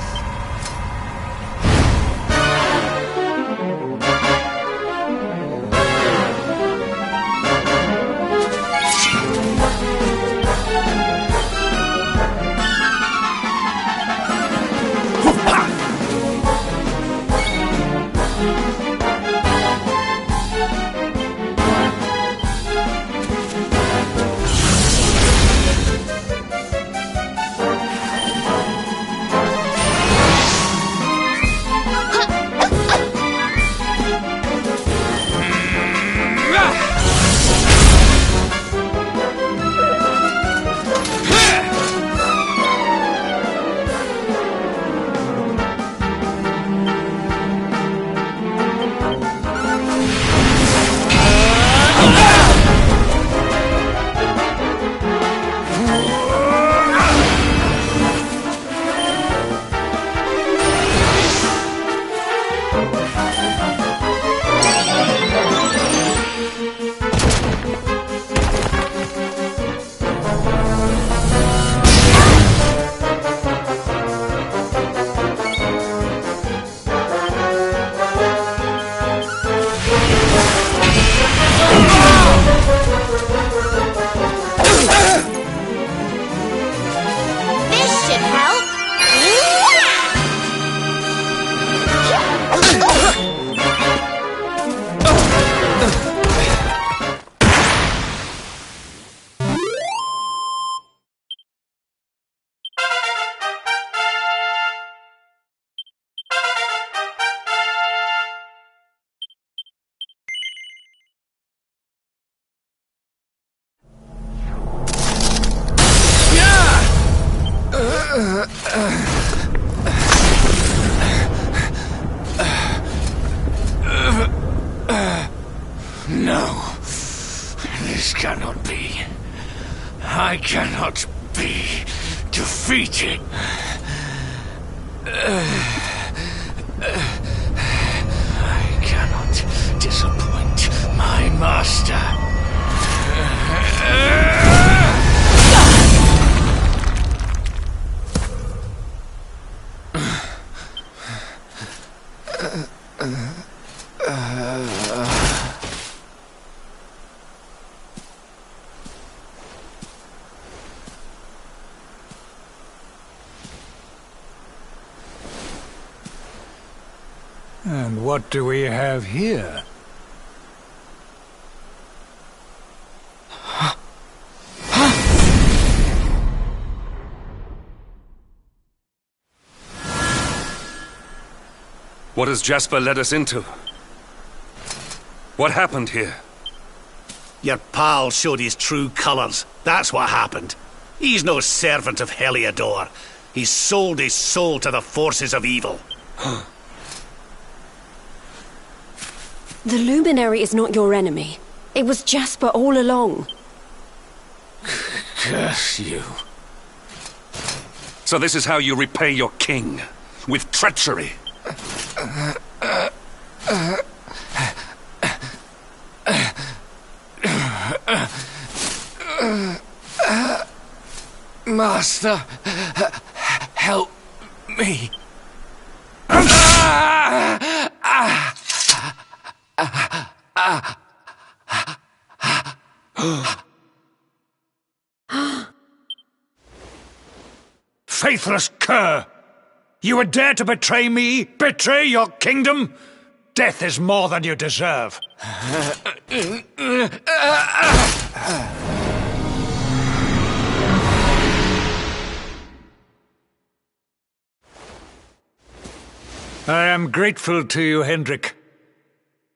No. This cannot be. I cannot be defeated. I cannot disappoint my master. And what do we have here? What has Jasper led us into? What happened here? Your pal showed his true colours. That's what happened. He's no servant of Heliodor. He's sold his soul to the forces of evil. The Luminary is not your enemy. It was Jasper all along. Curse you. So this is how you repay your king? With treachery? Master, help me. Faithless cur! You would dare to betray me? Betray your kingdom? Death is more than you deserve. I am grateful to you, Hendrik.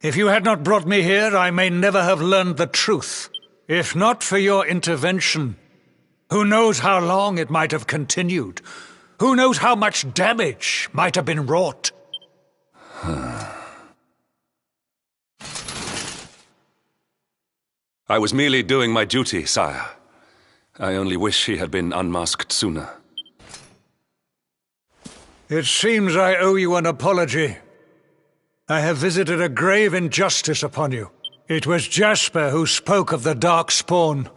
If you had not brought me here, I may never have learned the truth. If not for your intervention, who knows how long it might have continued? Who knows how much damage might have been wrought? I was merely doing my duty, sire. I only wish he had been unmasked sooner. It seems I owe you an apology. I have visited a grave injustice upon you. It was Jasper who spoke of the Dark Spawn,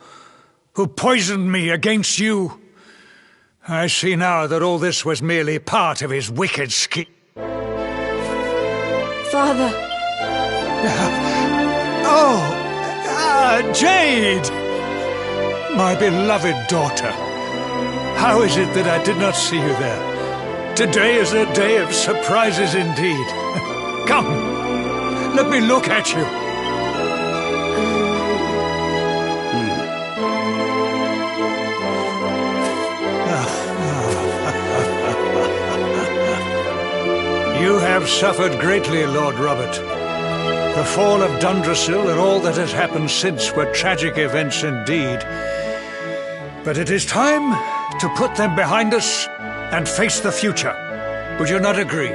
who poisoned me against you. I see now that all this was merely part of his wicked scheme. Father! Jade! My beloved daughter. How is it that I did not see you there? Today is a day of surprises indeed. Come, let me look at you. You have suffered greatly, Lord Robert. The fall of Dundrasil and all that has happened since were tragic events indeed. But it is time to put them behind us and face the future. Would you not agree?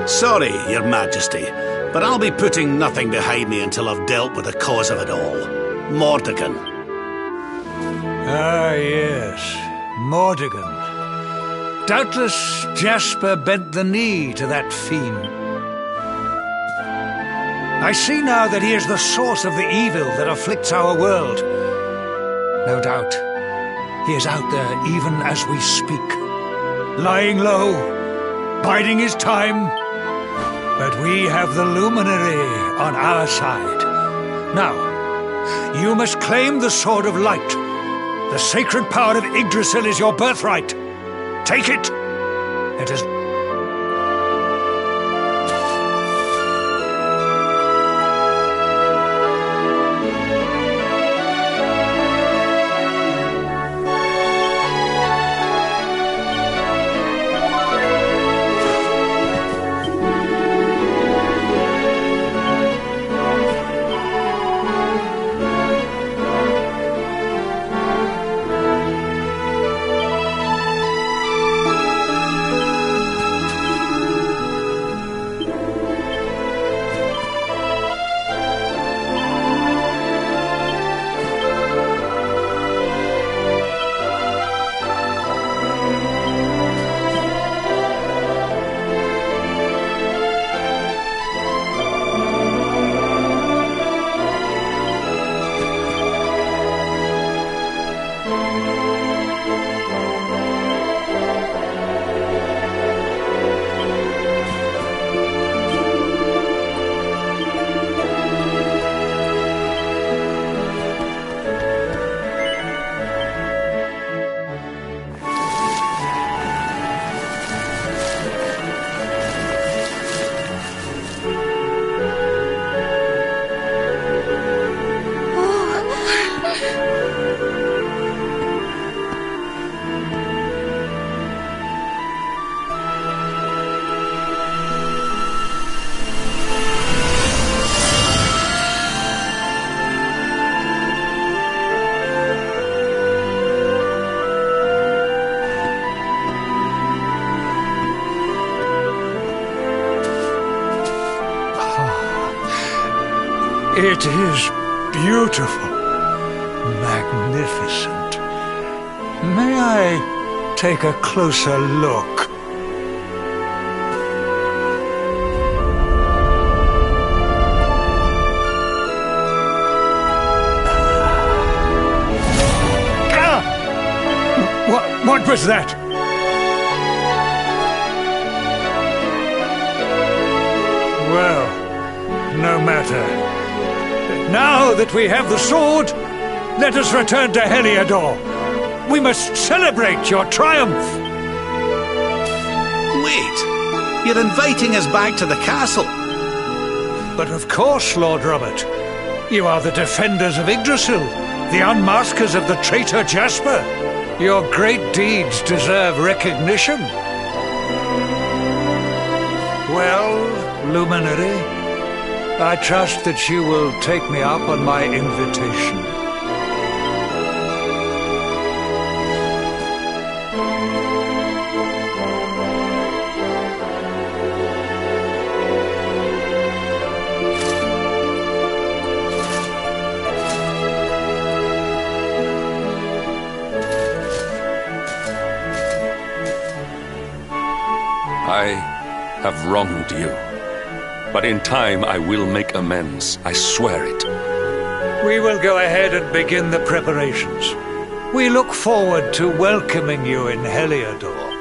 Sorry, Your Majesty, but I'll be putting nothing behind me until I've dealt with the cause of it all. Mordegon. Ah, yes. Mordegon. Doubtless Jasper bent the knee to that fiend. I see now that he is the source of the evil that afflicts our world. No doubt, he is out there even as we speak, lying low, biding his time. But we have the Luminary on our side. Now, you must claim the Sword of Light. The sacred power of Yggdrasil is your birthright. Take it! It is... It is beautiful, magnificent. May I take a closer look? What was that? Well, no matter. Now that we have the sword, let us return to Heliodor. We must celebrate your triumph. Wait, you're inviting us back to the castle. But of course, Lord Robert. You are the defenders of Yggdrasil, the unmaskers of the traitor Jasper. Your great deeds deserve recognition. Well, Luminary, I trust that you will take me up on my invitation. have wronged you. But in time, I will make amends. I swear it. We will go ahead and begin the preparations. We look forward to welcoming you in Heliodor.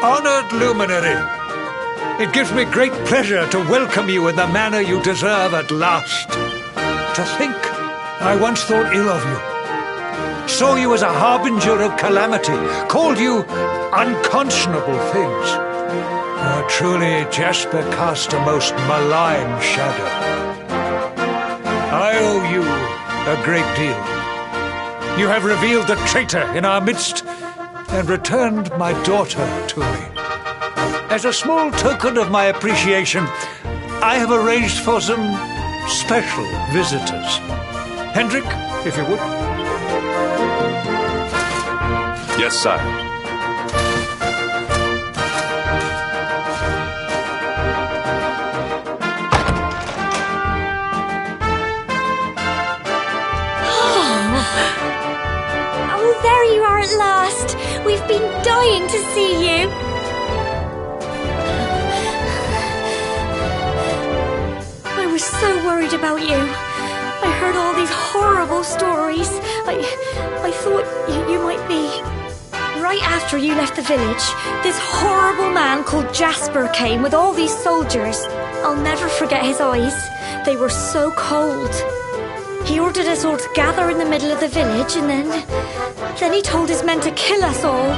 Honored Luminary, it gives me great pleasure to welcome you in the manner you deserve at last. To think, I once thought ill of you, saw you as a harbinger of calamity, called you unconscionable things. Truly, Jasper cast a most malign shadow. I owe you a great deal. You have revealed the traitor in our midst and returned my daughter to me. As a small token of my appreciation, I have arranged for some special visitors. Hendrik, if you would. Yes, sire. We've been dying to see you. I was so worried about you. I heard all these horrible stories. I thought you might be... Right after you left the village, this horrible man called Jasper came with all these soldiers. I'll never forget his eyes. They were so cold. He ordered us all to gather in the middle of the village, and then he told his men to kill us all.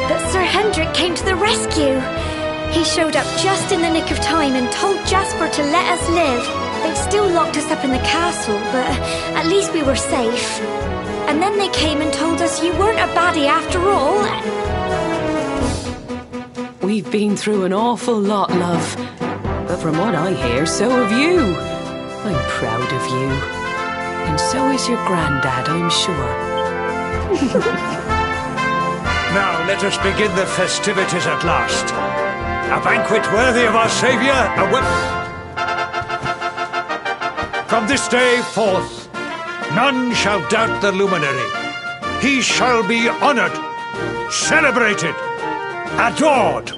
But Sir Hendrik came to the rescue. He showed up just in the nick of time and told Jasper to let us live. They still locked us up in the castle, but at least we were safe. And then they came and told us you weren't a baddie after all. We've been through an awful lot, love. But from what I hear, so have you. I'm proud of you. And so is your granddad, I'm sure. Now let us begin the festivities at last. A banquet worthy of our Saviour, From this day forth, none shall doubt the luminary. He shall be honored, celebrated, adored.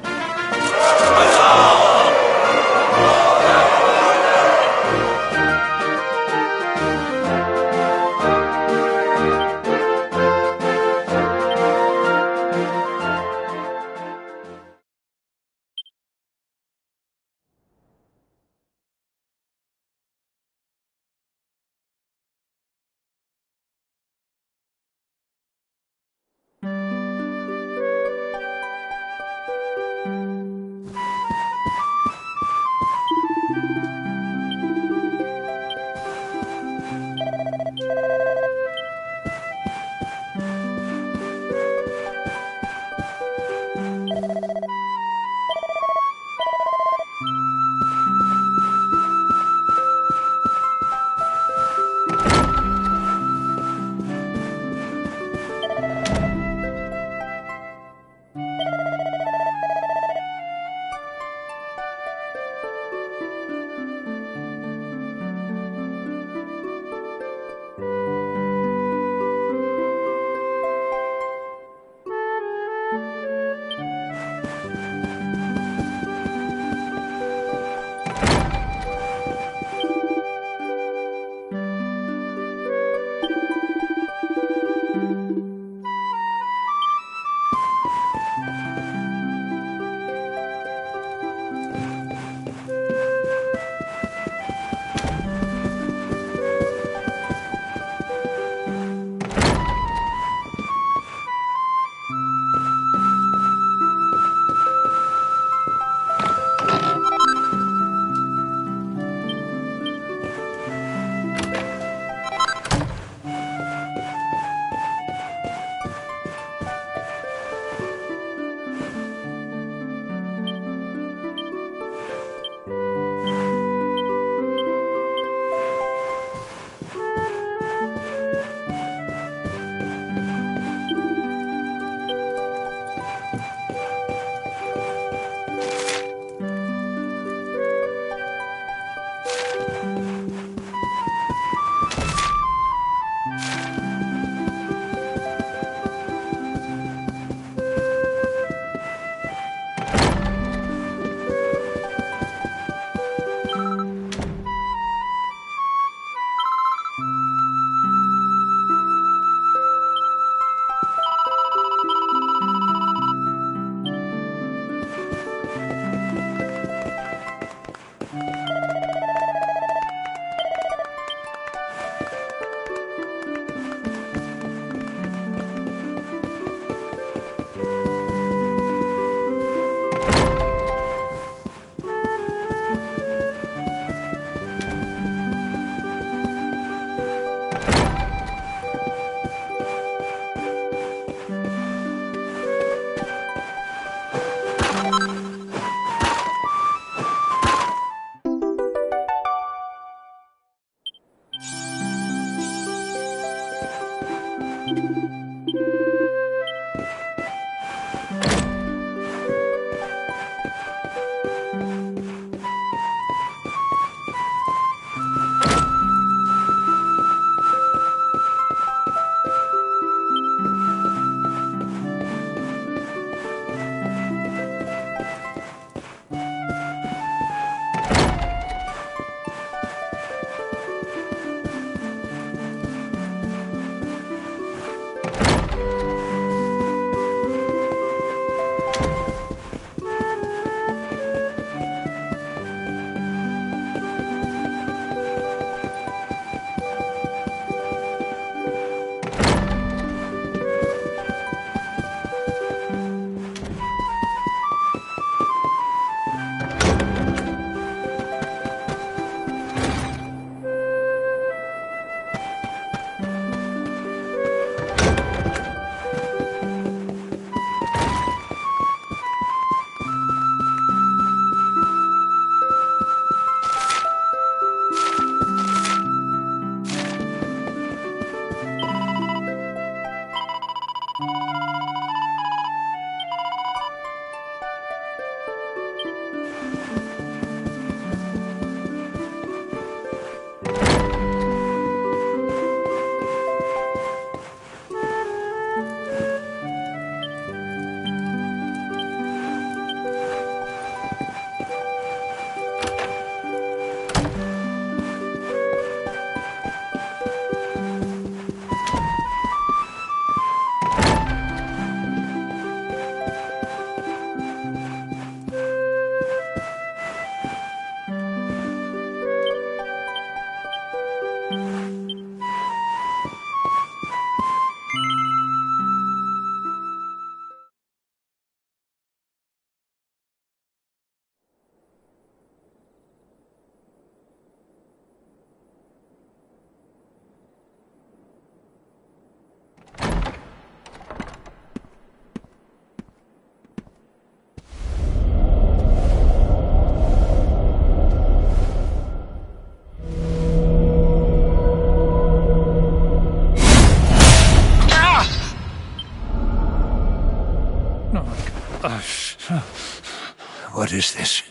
What is this?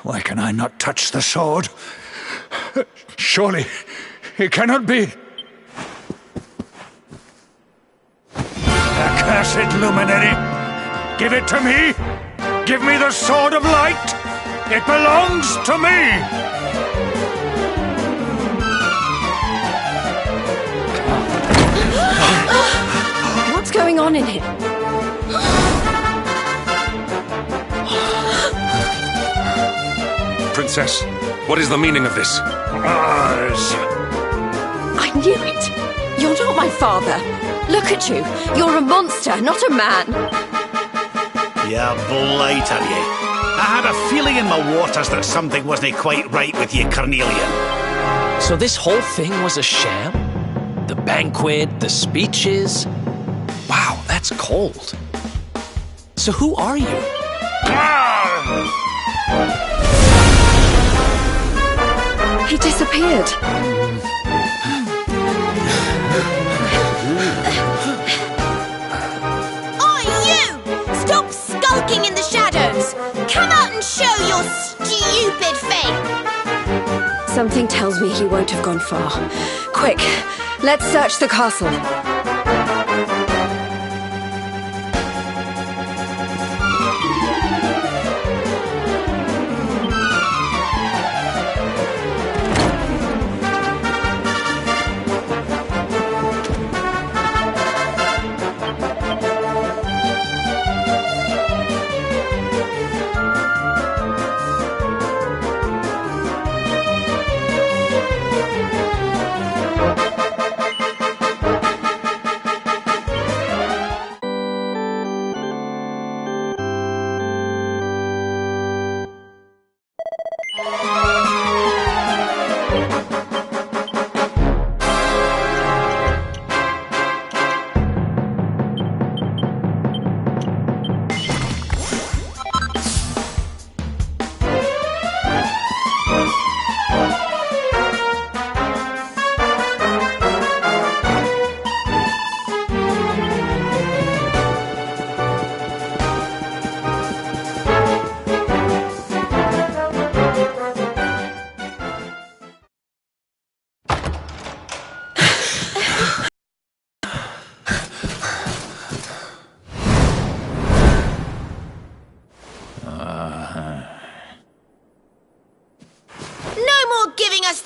Why can I not touch the sword? Surely, it cannot be. Accursed luminary! Give it to me! Give me the sword of light! It belongs to me! What's going on in here? Princess, what is the meaning of this? I knew it! You're not my father! Look at you! You're a monster, not a man! You're blight, are you? I had a feeling in my waters that something wasn't quite right with you, Cornelian. So this whole thing was a sham? The banquet, the speeches? Wow, that's cold. So who are you? He disappeared. Oi, you! Stop skulking in the shadows! Come out and show your stupid face! Something tells me he won't have gone far. Quick, let's search the castle.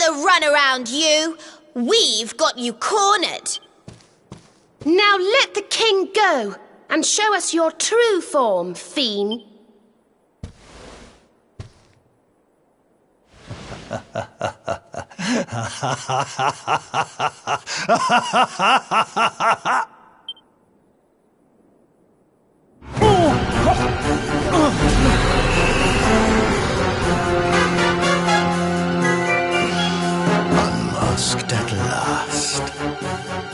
Run around you! We've got you cornered! Now let the king go and show us your true form, fiend. Unmasked at last.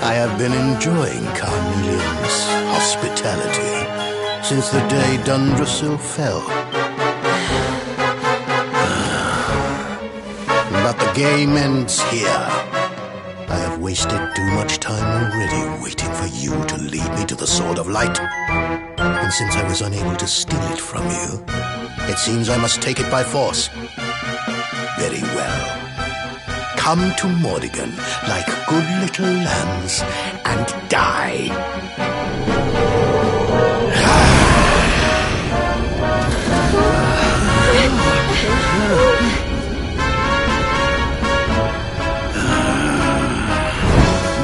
I have been enjoying Carnelian's hospitality since the day Dundrasil fell. But the game ends here. I have wasted too much time already waiting for you to lead me to the Sword of Light. And since I was unable to steal it from you, it seems I must take it by force. Very well. Come to Mordigan like good little lambs and die.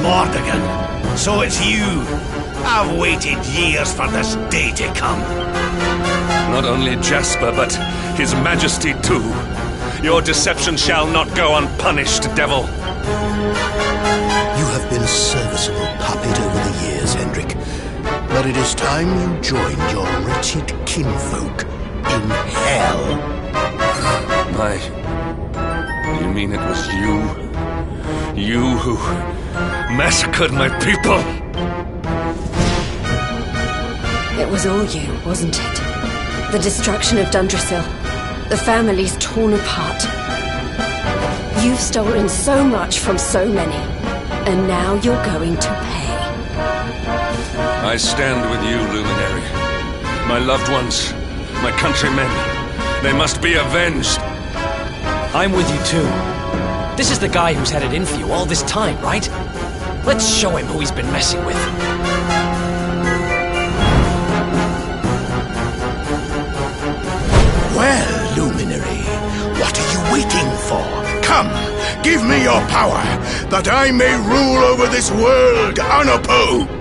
Mordigan, so it's you. I've waited years for this day to come. Not only Jasper, but His Majesty too. Your deception shall not go unpunished, devil. You have been a serviceable puppet over the years, Hendrik. But it is time you joined your wretched kinfolk in hell. You mean it was you? You who massacred my people? It was all you, wasn't it? The destruction of Dundrasil. The family's torn apart. You've stolen so much from so many, and now you're going to pay. I stand with you, Luminary. My loved ones, my countrymen, They must be avenged. I'm with you too. This is the guy who's had it in for you all this time, right? Let's show him who he's been messing with. Well, Luminary, what are you waiting for? Come, give me your power, that I may rule over this world unopposed!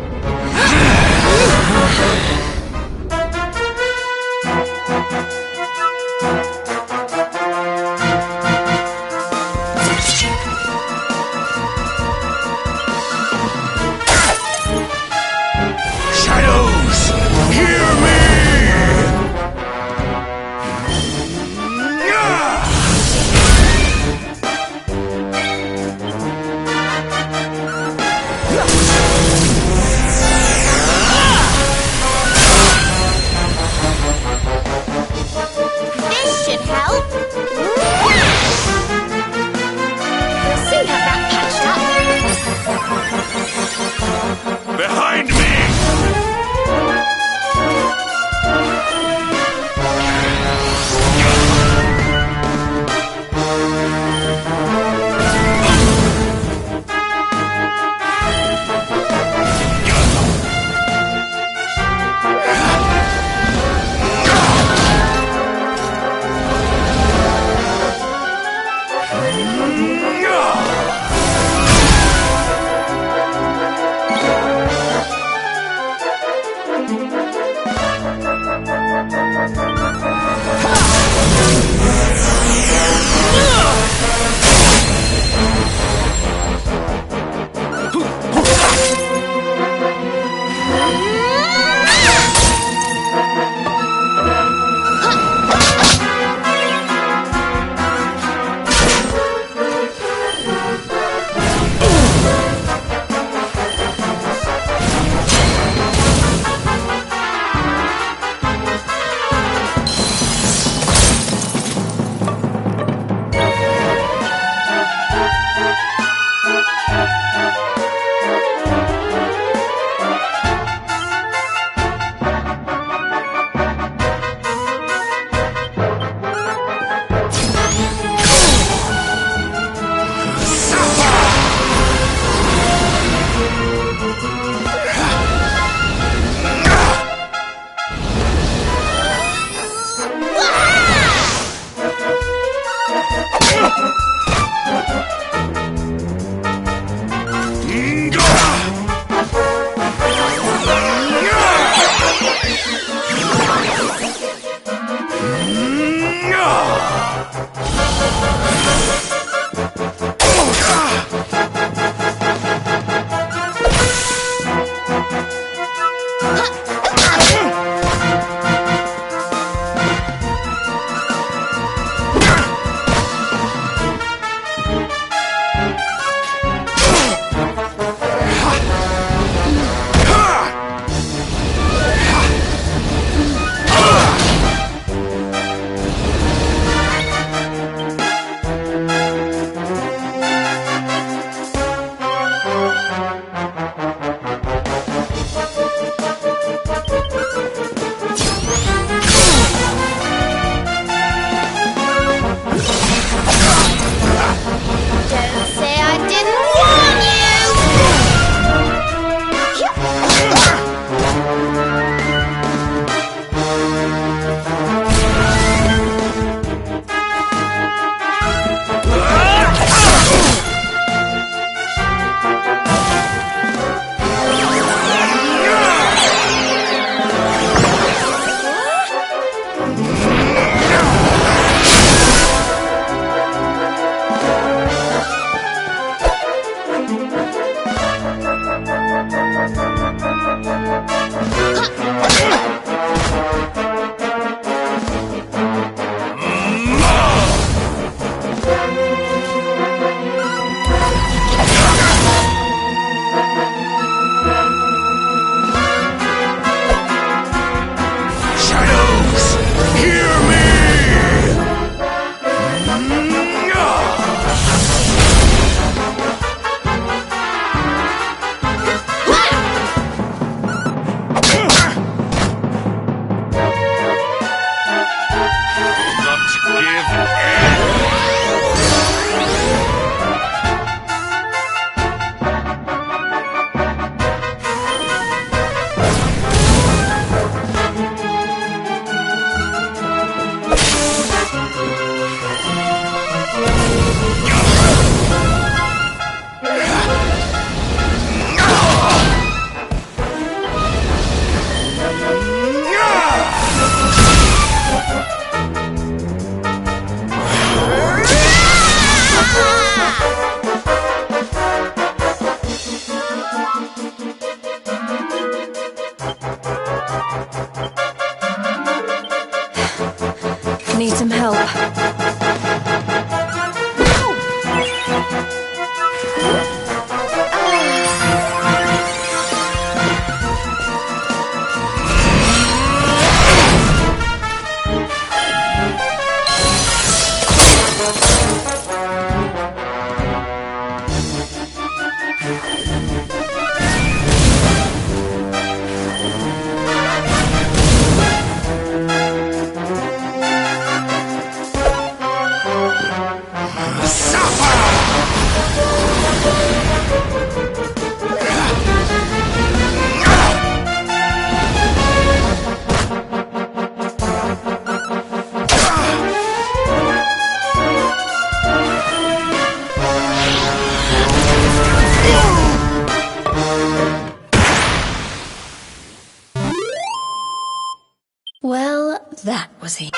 was he?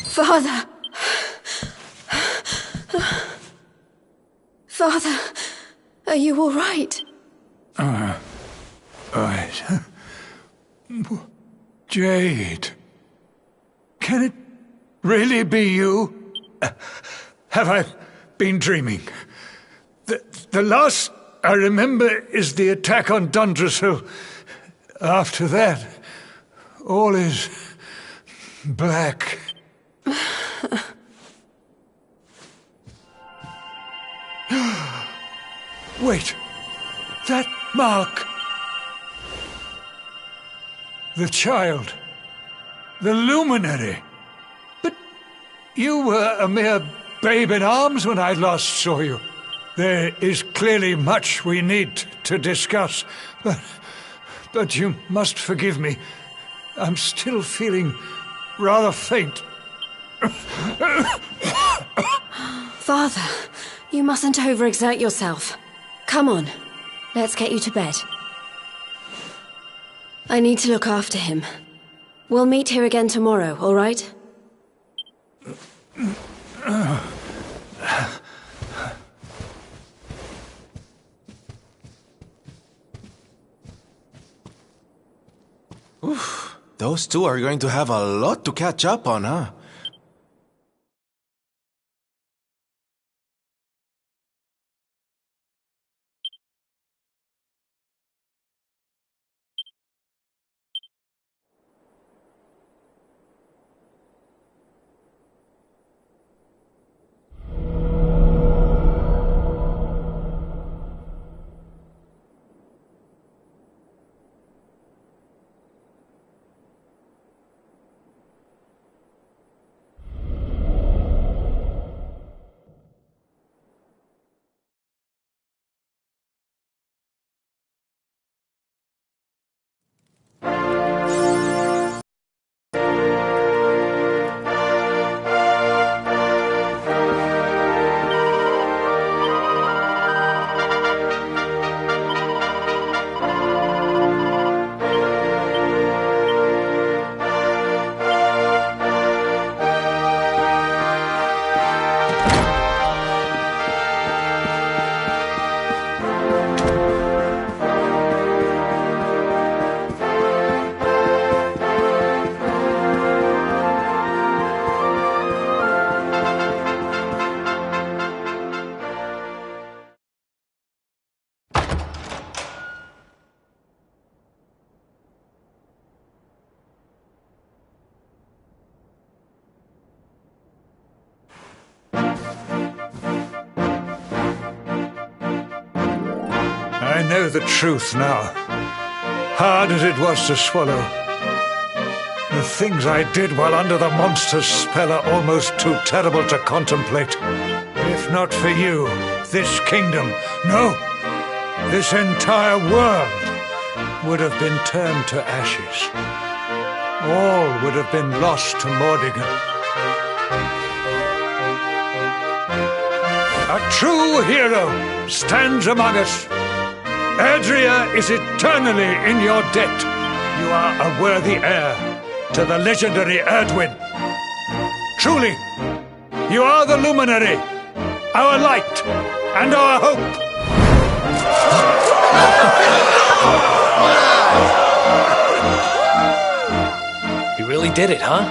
Father! Father, are you all right? Right. Jade. Can it really be you? Have I been dreaming? The last I remember is the attack on Dundra's Hill. After that, all is black. Wait, that mark. The child. The luminary. But you were a mere babe in arms when I last saw you. There is clearly much we need to discuss, but you must forgive me. I'm still feeling rather faint. Father, you mustn't overexert yourself. Come on, let's get you to bed. I need to look after him. We'll meet here again tomorrow, all right? Oof, those two are going to have a lot to catch up on, huh? I know the truth now, hard as it was to swallow. The things I did while under the monster's spell are almost too terrible to contemplate. If not for you, this kingdom, no, this entire world would have been turned to ashes. All would have been lost to Mordigan. A true hero stands among us. Adria is eternally in your debt. You are a worthy heir to the legendary Erdwin. Truly, you are the luminary, our light, and our hope. really did it, huh?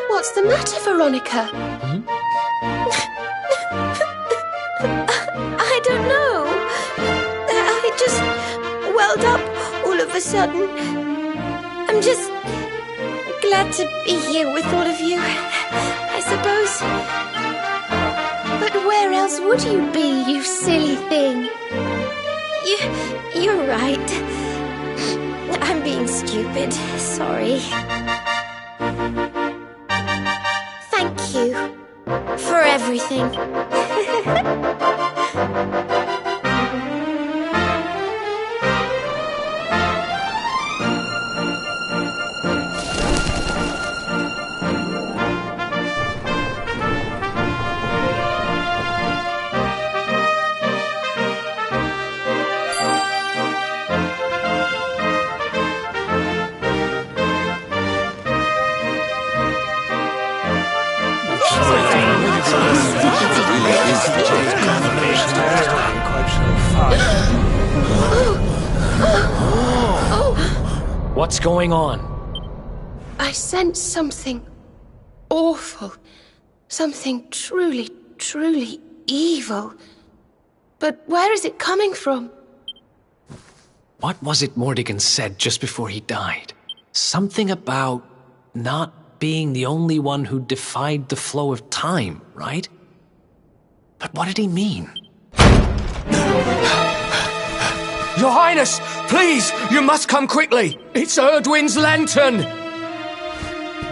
What's the matter, Veronica? I don't know. I just welled up all of a sudden. I'm just glad to be here with all of you, I suppose. But where else would you be, you silly thing? You're right. I'm being stupid. Sorry. Thank you for everything. What's going on? I sense something awful. Something truly, truly evil. But where is it coming from? What was it Mordigan said just before he died? Something about not being the only one who defied the flow of time, right? But what did he mean? Your Highness, please, you must come quickly. It's Erdwin's lantern.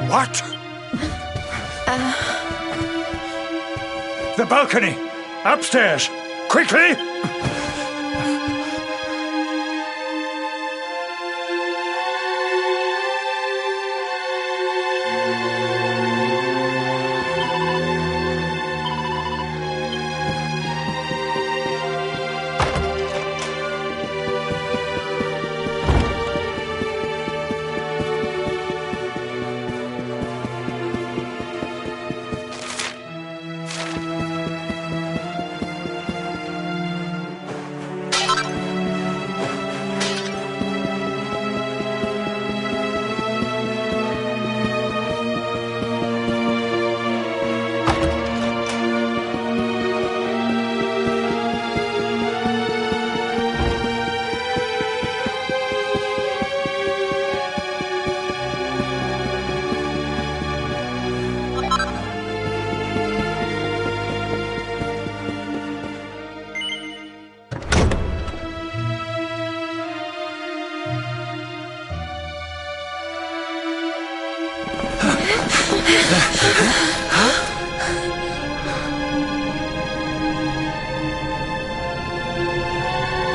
What? The balcony! Upstairs! Quickly!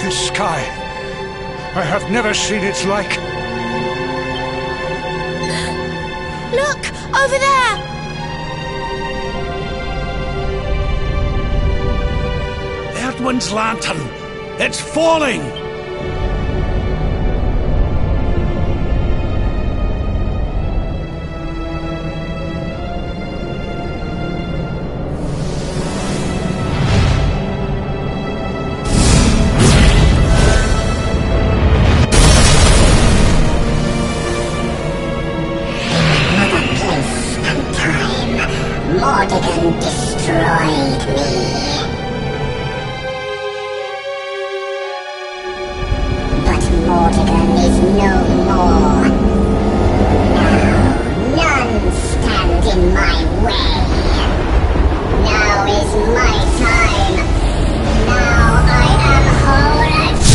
This sky, I have never seen its like. Look! Over there! Erdwin's lantern! It's falling! Mordigan destroyed me. But Mordigan is no more. Now, none stand in my way. Now is my time. Now I am whole again.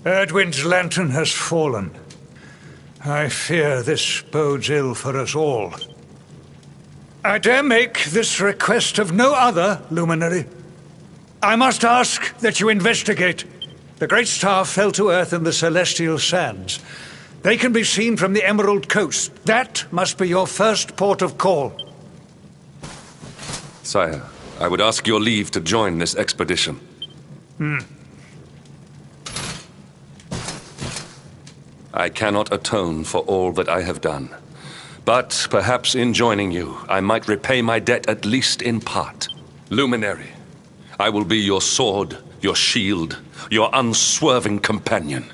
Erdwin's lantern has fallen. I fear this bodes ill for us all. I dare make this request of no other, Luminary. I must ask that you investigate. The Great Star fell to Earth in the Celestial Sands. They can be seen from the Emerald Coast. That must be your first port of call. Sire, I would ask your leave to join this expedition. I cannot atone for all that I have done. But perhaps in joining you, I might repay my debt at least in part. Luminary, I will be your sword, your shield, your unswerving companion.